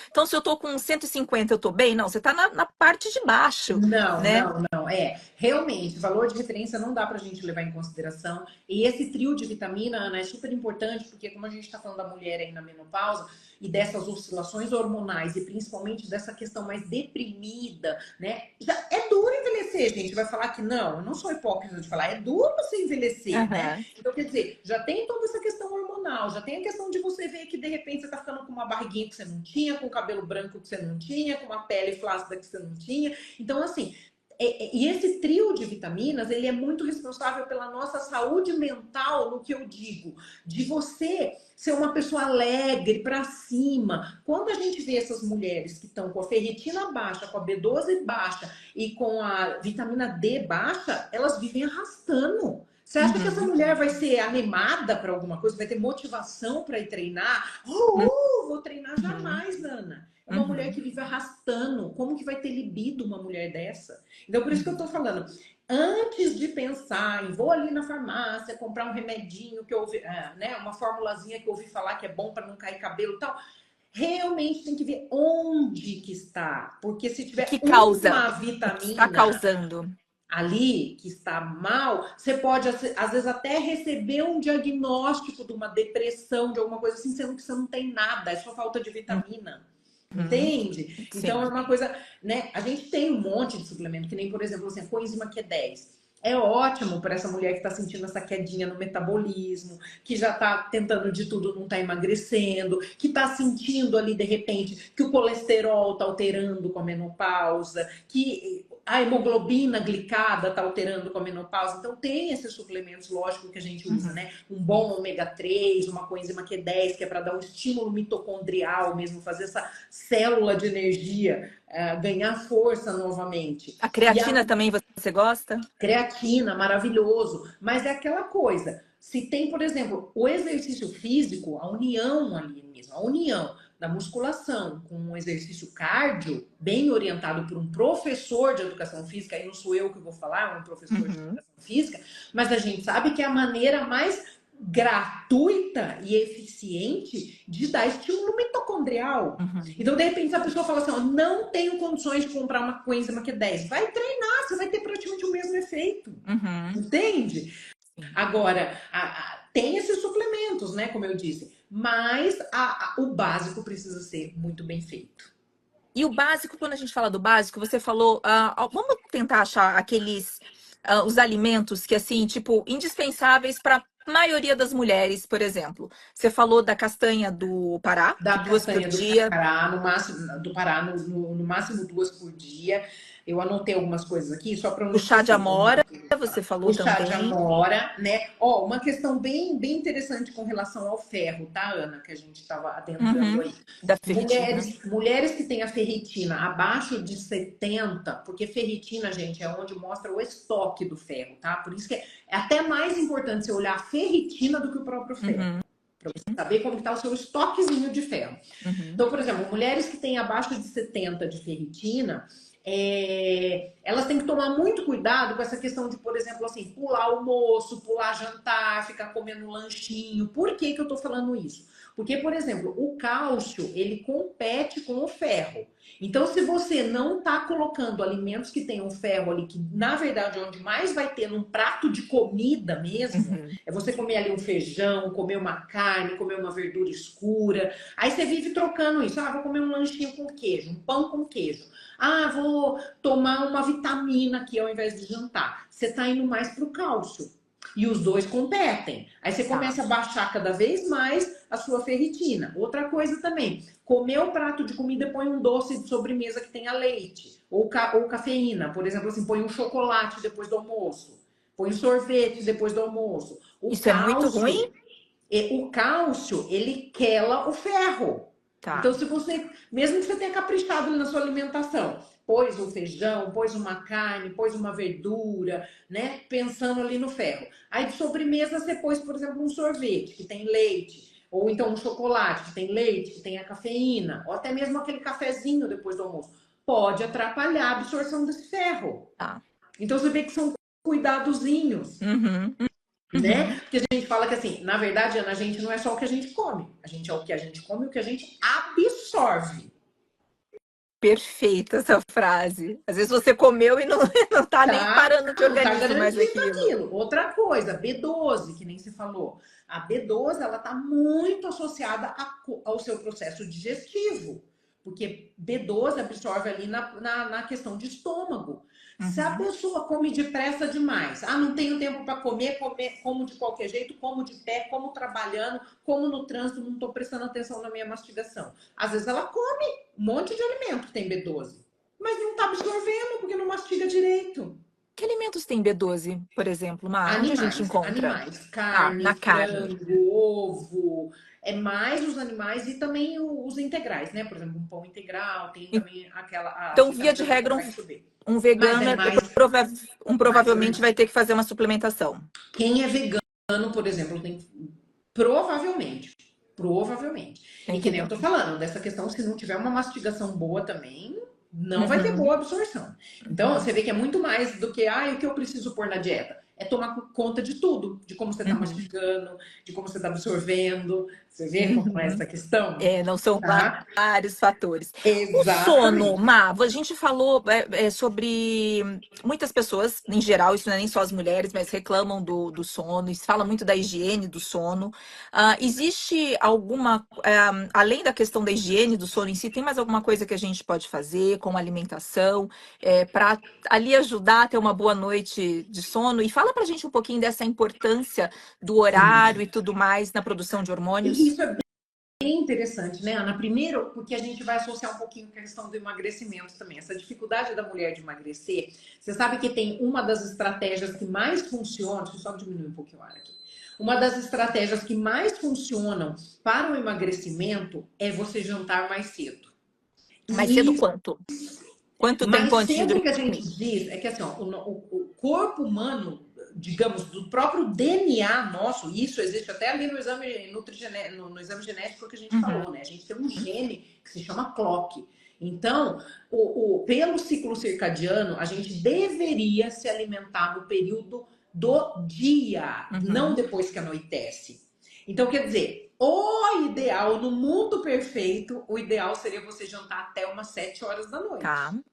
A: Então, se eu tô com 150, eu tô bem? Não, você tá na parte de baixo,
B: Não,
A: né?
B: não, não. Realmente, valor de referência não dá para a gente levar em consideração. E esse trio de vitamina, Ana, é super importante, porque como a gente está falando da mulher aí na menopausa e dessas oscilações hormonais e principalmente dessa questão mais deprimida, né? Já é duro envelhecer, gente. Vai falar que não, eu não sou hipócrita de falar, é duro você envelhecer, né?
A: Aham.
B: Então, quer dizer, já tem toda essa questão hormonal, já tem a questão de você ver que de repente você tá ficando com uma barriguinha que você não tinha, com o cabelo branco que você não tinha, com uma pele flácida que você não tinha. Então, assim, e esse trio de vitaminas, ele é muito responsável pela nossa saúde mental, no que eu digo, de você ser uma pessoa alegre, para cima. Quando a gente vê essas mulheres que estão com a ferritina baixa, com a B12 baixa e com a vitamina D baixa, elas vivem arrastando. Você acha que essa
A: Uhum.
B: mulher vai ser animada para alguma coisa, vai ter motivação para ir treinar? Vou treinar
A: Uhum.
B: jamais, Ana. É uma mulher
A: Uhum.
B: que vive arrastando. Como que vai ter libido uma mulher dessa? Então, por isso que eu
A: Uhum.
B: tô falando. Antes de pensar em vou ali na farmácia comprar um remedinho que eu ouvi, né, uma formulazinha que eu ouvi falar que é bom para não cair cabelo e tal, realmente tem que ver onde que está. Porque se
A: O que
B: tiver
A: causa?
B: uma
A: O que está
B: vitamina
A: causando?
B: ali que está mal, você pode às vezes até receber um diagnóstico de uma depressão, de alguma coisa assim, sendo que você não tem nada, é só falta de vitamina.
A: Uhum.
B: Entende? Então é
A: Sim.
B: uma coisa, né? A gente tem um monte de suplemento, que nem, por exemplo, assim, a coenzima Q10. É ótimo para essa mulher que está sentindo essa quedinha no metabolismo, que já está tentando de tudo, não está emagrecendo, que está sentindo ali de repente que o colesterol está alterando com a menopausa, que a hemoglobina glicada está alterando com a menopausa. Então tem esses suplementos, lógico, que a gente usa,
A: Uhum.
B: né? Um bom ômega 3, uma coenzima Q10, que é para dar um estímulo mitocondrial mesmo, fazer essa célula de energia ganhar força novamente.
A: A
B: E a
A: creatina também você gosta?
B: creatina, maravilhoso. Mas é aquela coisa. Se tem, por exemplo, o exercício físico, a união ali mesmo, a união da musculação com um exercício cardio, bem orientado por um professor de educação física, aí não sou eu que vou falar, é um professor de
A: Uhum.
B: educação física, mas a gente sabe que é a maneira mais gratuita e eficiente de dar estímulo mitocondrial.
A: Uhum.
B: Então, de repente, a pessoa fala assim: ó, não tenho condições de comprar uma coenzima Q10. Vai treinar, você vai ter praticamente o mesmo efeito.
A: Uhum.
B: Entende?
A: Sim.
B: Agora, tem esses suplementos, né? Como eu disse, mas o básico precisa ser muito bem feito.
A: E o básico, quando a gente fala do básico, você falou, vamos tentar achar os alimentos que, assim, tipo, indispensáveis para a maioria das mulheres, por exemplo. Você falou da castanha do Pará, que
B: Da
A: 2 por
B: castanha do
A: dia,
B: Pará, no máximo, do Pará, no máximo 2 por dia. Eu anotei algumas coisas aqui, só para eu
A: o
B: não
A: chá de
B: esquecer nenhuma
A: amora,
B: que eu vou falar.
A: você falou
B: O chá de
A: também.
B: amora, né? Ó, uma questão bem interessante com relação ao ferro, tá, Ana? Que a gente estava adentrando
A: Uhum.
B: aí.
A: Da ferritina.
B: Mulheres que têm a ferritina abaixo de 70, porque ferritina, gente, é onde mostra o estoque do ferro, tá? Por isso que é até mais importante você olhar a ferritina do que o próprio ferro.
A: Uhum.
B: Para você saber como está o seu estoquezinho de ferro.
A: Uhum.
B: Então, por exemplo, mulheres que têm abaixo de 70 de ferritina, elas têm que tomar muito cuidado com essa questão de, por exemplo, assim, pular almoço, pular jantar, ficar comendo lanchinho. Por que que eu tô falando isso? Porque, por exemplo, o cálcio, ele compete com o ferro. Então, se você não tá colocando alimentos que tenham ferro ali, que na verdade é onde mais vai ter num prato de comida mesmo,
A: Uhum.
B: é você comer ali um feijão, comer uma carne, comer uma verdura escura. Aí você vive trocando isso. Ah, vou comer um lanchinho com queijo, um pão com queijo. Ah, vou tomar uma vitamina aqui ao invés de jantar. Você tá indo mais pro cálcio. E os dois competem. Aí você
A: Tá.
B: começa a baixar cada vez mais a sua ferritina. Outra coisa também, comer o prato de comida e põe um doce de sobremesa que tenha leite. Ou cafeína. Por exemplo, assim, põe um chocolate depois do almoço. Põe um sorvete depois do almoço. O
A: Isso é muito
B: cálcio
A: ruim?
B: O cálcio, ele quela o ferro. Então,
A: Tá.
B: se você, mesmo que você tenha caprichado ali na sua alimentação, pôs um feijão, pôs uma carne, pôs uma verdura, né? Pensando ali no ferro. Aí de sobremesa você pôs, por exemplo, um sorvete que tem leite, ou então um chocolate que tem leite, que tem a cafeína, ou até mesmo aquele cafezinho depois do almoço. Pode atrapalhar a absorção desse ferro.
A: Tá.
B: Então você vê que são cuidadozinhos,
A: Uhum.
B: né?
A: Uhum.
B: Porque a gente fala que assim, na verdade, Ana, a gente não é só o que a gente come. A gente é o que a gente come e o que a gente absorve.
A: Perfeita essa frase. Às vezes você comeu e não, não tá nem
B: Tá?
A: parando de
B: Não tá
A: organismo mais
B: garantido
A: aquilo.
B: aquilo. Outra coisa, B12, que nem se falou. A B12, ela tá muito associada ao seu processo digestivo. Porque B12 absorve ali na questão de estômago. Se a
A: Uhum.
B: pessoa come depressa demais, não tenho tempo para comer, como de qualquer jeito, como de pé, como trabalhando, como no trânsito, não estou prestando atenção na minha mastigação. Às vezes ela come um monte de alimento que tem B12, mas não está absorvendo porque não mastiga direito.
A: Que alimentos tem B12, por exemplo, Má? Onde a gente
B: Animais,
A: encontra?
B: animais,
A: Ah, na
B: carne,
A: carne.
B: frango, ovo, é mais os animais e também os integrais, né? Por exemplo, um pão integral, tem também aquela a
A: Então, via de
B: vitamina B
A: regra,
B: complexo B.
A: um
B: Mas
A: vegano
B: é mais
A: provavelmente vai ter que fazer uma suplementação.
B: quem é vegano, por exemplo, tem provavelmente, provavelmente. E que nem eu
A: Entendeu?
B: tô falando, dessa questão, se não tiver uma mastigação boa também, não vai ter
A: Uhum,
B: boa absorção. Então,
A: uhum,
B: você vê que é muito mais do que, o que eu preciso pôr na dieta? É tomar conta de tudo, de como você está
A: uhum,
B: mastigando, de como você está absorvendo. Você vê como é
A: uhum.
B: essa questão?
A: É, não são
B: Tá?
A: vários fatores. O sono,
B: Exatamente.
A: Má, a gente falou sobre muitas pessoas, em geral, isso não é nem só as mulheres, mas reclamam do sono, e se fala muito da higiene do sono. Existe alguma, além da questão da higiene do sono em si, tem mais alguma coisa que a gente pode fazer com alimentação, para ali ajudar a ter uma boa noite de sono? E fala pra gente um pouquinho dessa importância do horário e tudo mais na produção de
B: E
A: hormônios.
B: isso é bem interessante, né, Ana? Primeiro, porque a gente vai associar um pouquinho com a questão do emagrecimento também. Essa dificuldade da mulher de emagrecer. Você sabe que tem uma das estratégias que mais funcionam. Deixa eu só diminuir um pouquinho o ar aqui. Uma das estratégias que mais funcionam para o emagrecimento é você jantar mais cedo.
A: Mais cedo
B: E
A: quanto? Quanto
B: mais
A: tempo antes de
B: cedo que a
A: dormir?
B: gente diz é que assim, ó, o corpo humano, digamos, do próprio DNA nosso, isso existe até ali no exame no exame genético que a gente
A: Uhum.
B: falou, né? A gente tem um gene que se chama clock. Então, pelo ciclo circadiano, a gente deveria se alimentar no período do dia, não
A: Uhum.
B: depois que anoitece. Então, quer dizer, o ideal, no mundo perfeito, o ideal seria você jantar até umas 7 horas da
A: Tá.
B: noite.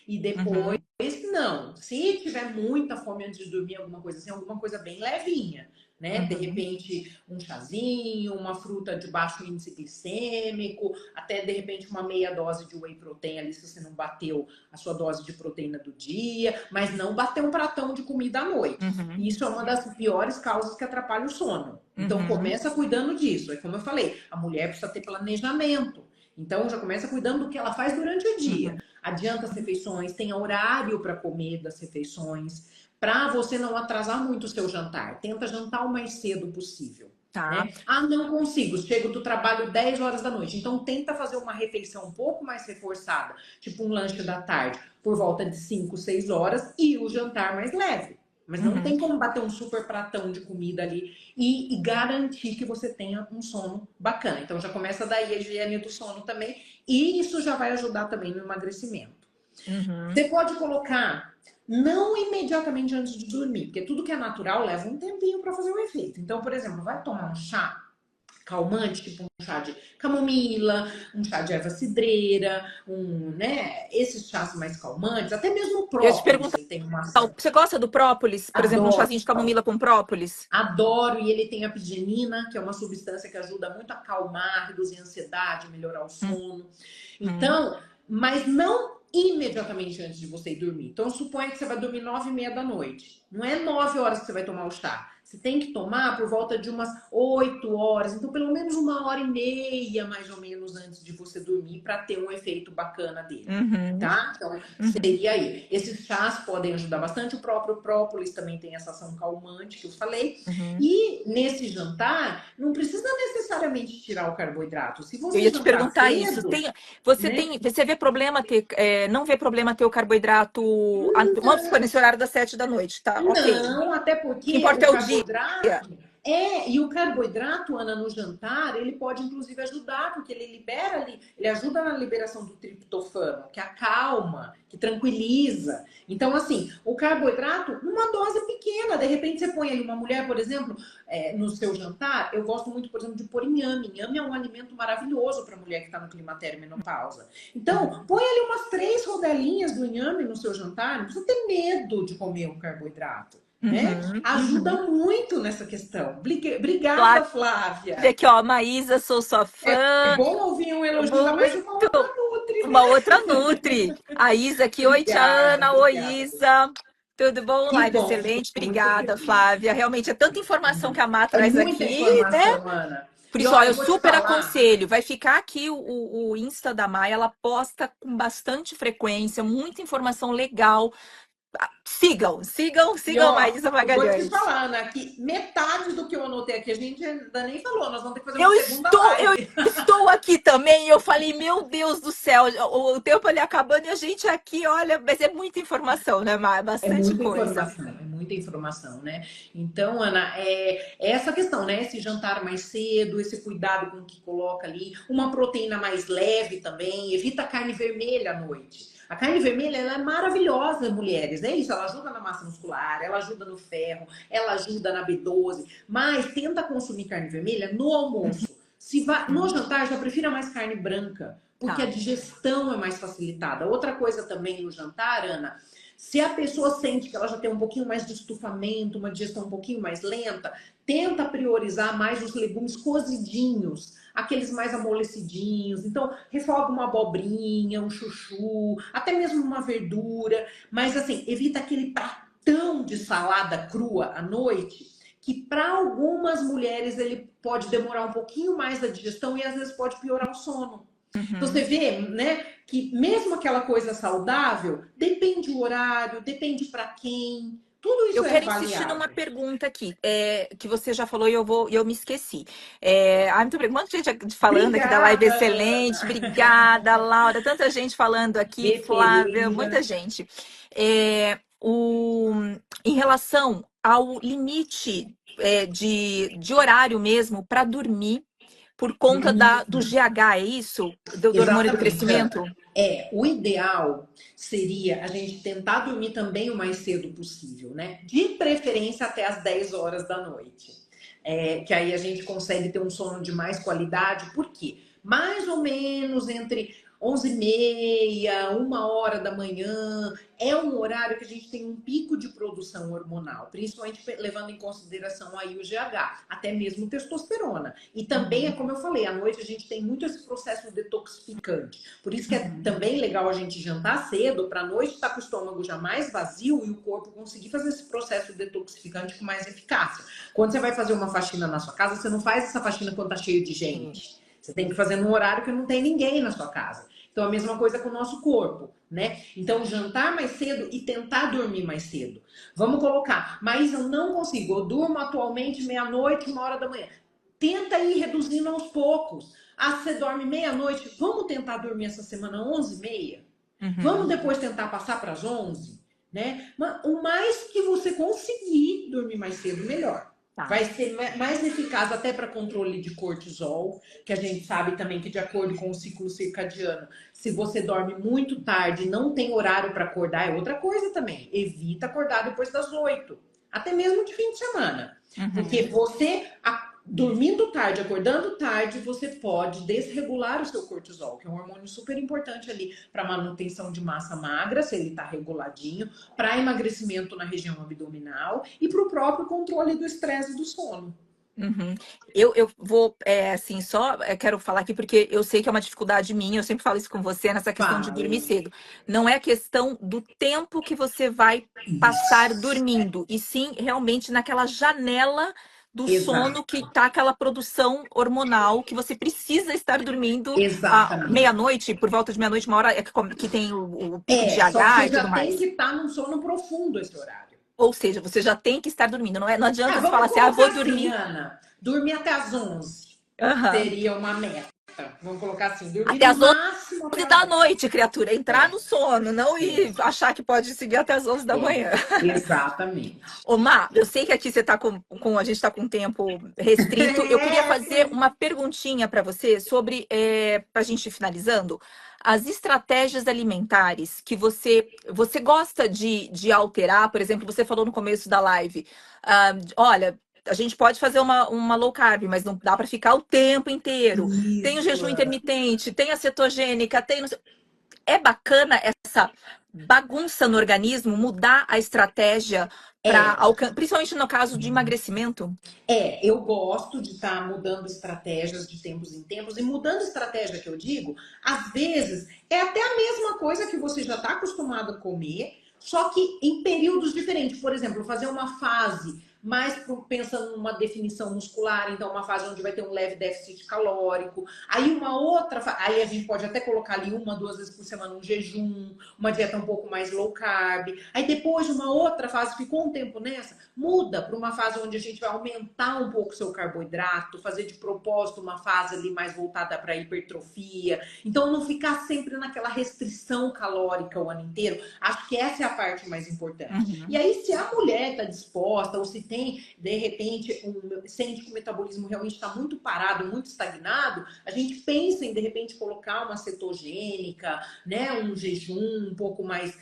B: E depois,
A: Uhum.
B: não. Se tiver muita fome antes de dormir, alguma coisa assim, alguma coisa bem levinha, né? De
A: Uhum.
B: repente, um chazinho, uma fruta de baixo índice glicêmico, até de repente uma meia dose de whey protein ali, se você não bateu a sua dose de proteína do dia, mas não bater um pratão de comida à noite.
A: Uhum.
B: Isso é uma das piores causas que atrapalha o sono. Então,
A: Uhum.
B: começa cuidando disso. É como eu falei, a mulher precisa ter planejamento. Então, já começa cuidando do que ela faz durante o dia.
A: Uhum.
B: Adianta as refeições, tenha horário para comer das refeições, para você não atrasar muito o seu jantar. Tenta jantar o mais cedo possível.
A: Tá.
B: Né? Não consigo, chego do trabalho 10 horas da noite. Então tenta fazer uma refeição um pouco mais reforçada, tipo um lanche da tarde, por volta de 5, 6 horas e o jantar mais leve. Mas não
A: Uhum.
B: tem como bater um super pratão de comida ali e garantir que você tenha um sono bacana. Então já começa daí a higiene do sono também, e isso já vai ajudar também no emagrecimento.
A: Uhum.
B: Você pode colocar não imediatamente antes de dormir, porque tudo que é natural leva um tempinho para fazer o efeito. Então, por exemplo, vai tomar um chá calmante, tipo um chá de camomila, um chá de erva cidreira, né, esses chás mais calmantes, até mesmo o
A: Eu ia te
B: própolis,
A: perguntar,
B: ele tem uma ação.
A: você gosta do própolis? Por exemplo, um
B: Adoro.
A: chazinho de camomila com própolis?
B: Adoro, e ele tem a apigenina, que é uma substância que ajuda muito a acalmar, reduzir a ansiedade, melhorar o sono.
A: Uhum.
B: Então, mas não imediatamente antes de você ir dormir. Então, suponha que você vai dormir 9h30 da noite. Não é 9 horas que você vai tomar o chá. você tem que tomar por volta de umas 8 horas, então pelo menos 1h30, mais ou menos, antes de você dormir, para ter um efeito bacana dele.
A: Uhum,
B: Tá? Então,
A: uhum,
B: seria aí. Esses chás podem ajudar bastante. O próprio própolis também tem essa ação calmante que eu falei.
A: uhum.
B: E nesse jantar, não precisa necessariamente tirar o carboidrato. Se
A: Eu
B: você
A: ia te
B: jantar
A: perguntar isso.
B: cedo, né?
A: Você vê problema ter, não vê problema ter o carboidrato, vamos supor, nesse horário das 7 da noite, tá? Ok.
B: Não, até
A: O que
B: porque
A: importa
B: o
A: é o dia.
B: carboidrato e o carboidrato, Ana, no jantar, ele pode inclusive ajudar, porque ele libera ali, ele ajuda na liberação do triptofano, que acalma, que tranquiliza. Então, assim, o carboidrato, numa dose pequena, de repente você põe ali uma mulher, por exemplo, no seu jantar, eu gosto muito, por exemplo, de pôr inhame. Inhame é um alimento maravilhoso para mulher que está no climatério e menopausa. Então, põe ali umas 3 rodelinhas do inhame no seu jantar, não precisa ter medo de comer o carboidrato. Né?
A: Uhum, uhum.
B: Ajuda muito nessa questão.
A: Flávia,
B: Obrigada, Flávia.
A: aqui, ó, Maísa, sou sua
B: É
A: fã.
B: bom ouvir um elogio da mais
A: Muito.
B: uma outra Nutri, né?
A: Uma outra Nutri. A Isa aqui. Oi, tia
B: Obrigada,
A: Ana. Oi,
B: obrigada.
A: Isa. Tudo bom?
B: Que
A: Live
B: bom,
A: excelente.
B: fico muito
A: Obrigada,
B: feliz.
A: Flávia. Realmente é tanta informação que a Má
B: É
A: traz
B: muita
A: aqui, né?
B: informação, Ana.
A: Por
B: E
A: isso, ó,
B: ó,
A: eu
B: eu vou te
A: super
B: falar,
A: aconselho. Vai ficar aqui o Insta da Má. Ela posta com bastante frequência, muita informação legal. Sigam, sigam,
B: e
A: sigam a
B: ó,
A: Maísa
B: eu vou te
A: Magalhães.
B: falar, Ana, que metade do que eu anotei aqui a gente ainda nem falou. Nós vamos ter que fazer
A: Eu
B: uma segunda
A: estou, eu
B: live.
A: estou aqui também. E eu falei, meu Deus do céu, o tempo ali acabando e a gente aqui, olha, mas é muita informação, né, Mar? Bastante coisa.
B: É muita informação, né? Então, Ana, é essa questão, né? Esse jantar mais cedo, esse cuidado com o que coloca ali, uma proteína mais leve também, evita a carne vermelha à noite. A carne vermelha ela é maravilhosa, mulheres, é isso, ela ajuda na massa muscular, ela ajuda no ferro, ela ajuda na B12, mas tenta consumir carne vermelha no almoço. Se vai, no jantar, já prefira mais carne branca, porque a
A: Tá.
B: digestão é mais facilitada. Outra coisa também no jantar, Ana, se a pessoa sente que ela já tem um pouquinho mais de estufamento, uma digestão um pouquinho mais lenta, tenta priorizar mais os legumes cozidinhos, aqueles mais amolecidinhos. Então, refoga uma abobrinha, um chuchu, até mesmo uma verdura. Mas, assim, evita aquele pratão de salada crua à noite, que para algumas mulheres ele pode demorar um pouquinho mais a digestão e às vezes pode piorar o sono. Então você
A: Uhum.
B: vê, né, que mesmo aquela coisa saudável, depende o horário, depende para quem, tudo isso
A: Eu
B: é
A: quero insistir numa
B: avaliável.
A: pergunta aqui, que você já falou e eu me esqueci. Muito obrigada. Um monte de gente falando aqui da live
B: Obrigada,
A: excelente. Obrigada, Laura. Tanta gente falando aqui, Flávia,
B: Betereza.
A: muita gente. É, o, em relação ao limite de horário mesmo para dormir por conta do GH, é isso? Do hormônio do
B: Exatamente,
A: crescimento?
B: Ana. O ideal seria a gente tentar dormir também o mais cedo possível, né? De preferência até as 10 horas da noite. Que aí a gente consegue ter um sono de mais qualidade, por quê? Mais ou menos entre 11h30, 1 hora da manhã, é um horário que a gente tem um pico de produção hormonal, principalmente levando em consideração aí o GH, até mesmo testosterona. E também é
A: Uhum,
B: como eu falei, à noite a gente tem muito esse processo detoxificante. Por isso que é
A: uhum.
B: também legal a gente jantar cedo, para a noite estar com o estômago já mais vazio e o corpo conseguir fazer esse processo detoxificante com mais eficácia. Quando você vai fazer uma faxina na sua casa, você não faz essa faxina quando tá cheio de gente. Você tem que fazer num horário que não tem ninguém na sua casa. Então, a mesma coisa com o nosso corpo, né? Então, jantar mais cedo e tentar dormir mais cedo. Vamos colocar, mas eu não consigo. Eu durmo atualmente meia-noite, 1 hora da manhã. Tenta ir reduzindo aos poucos. Você dorme meia-noite, vamos tentar dormir essa semana 11h30? Vamos
A: Uhum.
B: depois tentar passar para as 11, né? Mas o mais que você conseguir dormir mais cedo, melhor.
A: Tá.
B: Vai ser mais eficaz até para controle de cortisol, que a gente sabe também que de acordo com o ciclo circadiano, se você dorme muito tarde, não tem horário para acordar, é outra coisa também. Evita acordar depois das 8, até mesmo de fim de semana. Porque
A: Uhum.
B: você dormindo tarde, acordando tarde, você pode desregular o seu cortisol, que é um hormônio super importante ali para manutenção de massa magra, se ele está reguladinho, para emagrecimento na região abdominal e para o próprio controle do estresse do sono.
A: Uhum. Eu vou, assim, só quero falar aqui porque eu sei que é uma dificuldade minha, eu sempre falo isso com você nessa questão de
B: Fala.
A: dormir cedo. Não é questão do tempo que você vai passar
B: Isso.
A: dormindo, e sim realmente naquela janela do sono
B: Exato.
A: que tá aquela produção hormonal que você precisa estar dormindo à
B: Exatamente.
A: meia-noite, por volta de meia-noite, uma hora que tem o pico de
B: Só que
A: GH
B: você
A: e tudo
B: já tem que
A: mais.
B: estar num sono profundo esse horário.
A: Ou seja, você já tem que estar dormindo, não adianta você falar
B: Vamos
A: assim, ah,
B: colocar
A: vou
B: assim,
A: dormir.
B: Ana. Dormir até às 11
A: Aham.
B: seria uma meta. Vamos colocar assim, dormir
A: Até
B: no
A: as
B: máximo até
A: 11
B: às
A: da
B: 11.
A: noite, criatura. Entrar
B: É,
A: no sono, não
B: é,
A: ir achar que pode seguir até as 11 da
B: é.
A: manhã.
B: Exatamente.
A: Ô, Má, eu sei que aqui você tá a gente está com tempo restrito. Eu queria fazer uma perguntinha para você sobre, para a gente ir finalizando, as estratégias alimentares que você gosta de alterar. Por exemplo, você falou no começo da live, olha, a gente pode fazer uma low carb, mas não dá para ficar o tempo inteiro. Tem o
B: Isso,
A: jejum
B: Ana.
A: intermitente, tem a cetogênica, tem. É bacana essa bagunça no organismo, mudar a estratégia para
B: É,
A: alcançar, principalmente no caso de emagrecimento?
B: eu gosto de estar mudando estratégias de tempos em tempos, e mudando estratégia que eu digo, às vezes é até a mesma coisa que você já está acostumado a comer, só que em períodos diferentes. Por exemplo, fazer uma fase mais pensando numa definição muscular, então uma fase onde vai ter um leve déficit calórico, aí uma outra, aí a gente pode até colocar ali uma, duas vezes por semana um jejum, uma dieta um pouco mais low carb, aí depois de uma outra fase, ficou um tempo nessa, muda para uma fase onde a gente vai aumentar um pouco o seu carboidrato, fazer de propósito uma fase ali mais voltada para hipertrofia. Então, não ficar sempre naquela restrição calórica o ano inteiro. Acho que essa é a parte mais importante. E
A: Uhum.
B: aí, se a mulher está disposta, ou se tem, de repente, sente que o metabolismo realmente está muito parado, muito estagnado, a gente pensa em, de repente, colocar uma cetogênica, né, um jejum um pouco mais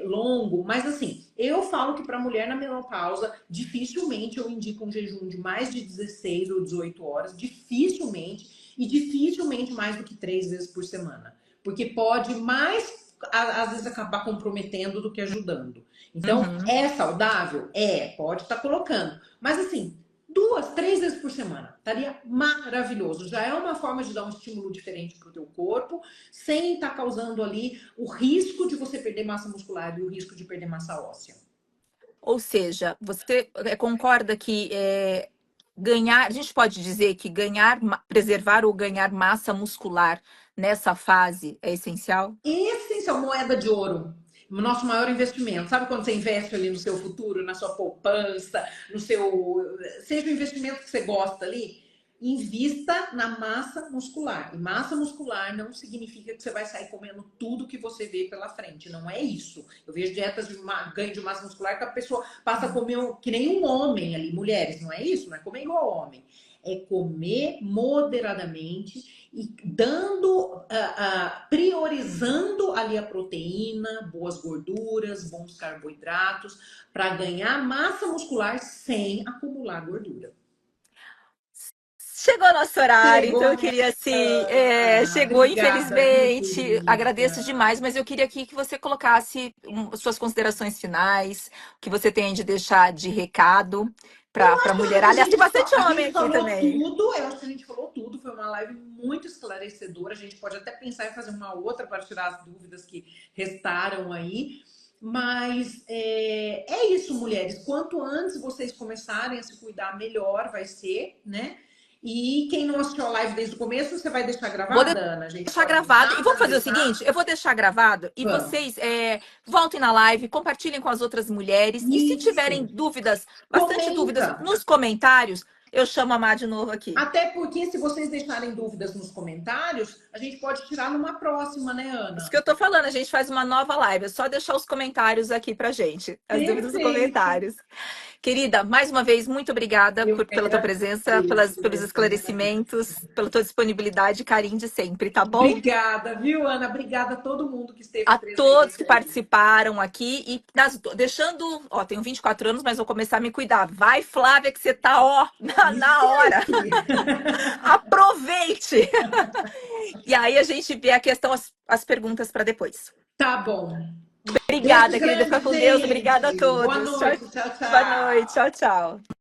B: longo. Mas, assim, eu falo que para a mulher na menopausa, dificilmente eu indico um jejum de mais de 16 ou 18 horas, dificilmente, e dificilmente mais do que 3 vezes por semana. Porque pode mais, às vezes, acabar comprometendo do que ajudando. Então,
A: Uhum.
B: é saudável? Pode estar colocando. Mas assim, 2, 3 vezes por semana. Estaria maravilhoso. Já é uma forma de dar um estímulo diferente para o teu corpo, sem estar causando ali o risco de você perder massa muscular e o risco de perder massa óssea.
A: Ou seja, você concorda que ganhar, a gente pode dizer que preservar ou ganhar massa muscular nessa fase é essencial?
B: Esse é a moeda de ouro. O nosso maior investimento. Sabe quando você investe ali no seu futuro, na sua poupança, no seu. Seja o investimento que você gosta ali, invista na massa muscular. E massa muscular não significa que você vai sair comendo tudo que você vê pela frente. Não é isso. Eu vejo dietas de ganho de massa muscular que a pessoa passa a comer que nem um homem ali, mulheres. Não é isso? Não é comer igual homem. É comer moderadamente e dando, priorizando ali a proteína, boas gorduras, bons carboidratos, para ganhar massa muscular sem acumular gordura.
A: Chegou nosso horário, então
B: Chegou,
A: eu
B: minha
A: queria assim,
B: Ana.
A: chegou
B: Obrigada, viu,
A: infelizmente, agradeço
B: querida?
A: demais, mas eu queria aqui que você colocasse suas considerações finais, o que você tem de deixar de recado para a mulher. Aliás, tem bastante
B: A
A: homem
B: gente
A: aqui
B: falou
A: também.
B: tudo, eu acho que a gente falou tudo, foi uma live muito esclarecedora. A gente pode até pensar em fazer uma outra para tirar as dúvidas que restaram aí. Mas é isso, mulheres. Quanto antes vocês começarem a se cuidar, melhor vai ser, né? E quem não assistiu a live desde o começo, você vai deixar
A: Vou
B: gravada, Ana? A gente
A: deixar
B: pode
A: gravado. E
B: deixar?
A: vamos
B: Pode
A: fazer o
B: deixar?
A: seguinte: eu vou deixar gravado e
B: Vamos.
A: vocês voltem na live, compartilhem com as outras mulheres. E se tiverem
B: Isso.
A: dúvidas, bastante dúvidas,
B: Comenta.
A: nos comentários, eu chamo a Má de novo aqui.
B: Até porque, se vocês deixarem dúvidas nos comentários, a gente pode tirar numa próxima, né,
A: Isso
B: Ana?
A: que eu tô falando, a gente faz uma nova live. É só deixar os comentários aqui pra gente. As dúvidas nos
B: Perfeito.
A: comentários. Querida, mais uma vez, muito obrigada
B: Eu que
A: pela tua presença,
B: agradeço,
A: pelos esclarecimentos, pela tua disponibilidade e carinho de sempre, tá bom?
B: Obrigada, viu, Ana? Obrigada a todo mundo que esteve
A: A
B: presente
A: todos que
B: aí.
A: participaram aqui e deixando, ó, tenho 24 anos, mas vou começar a me cuidar. Vai, Flávia, que você tá, ó, na
B: Isso
A: hora.
B: aí.
A: Aproveite! E aí a gente vê a questão, as perguntas para depois.
B: Tá bom. Beijo
A: Obrigada, querida. Fica
B: grande,
A: com Deus. Obrigada a
B: gente. Boa
A: todos. Tchau,
B: noite. Tchau,
A: boa noite.
B: tchau.
A: Tchau, tchau.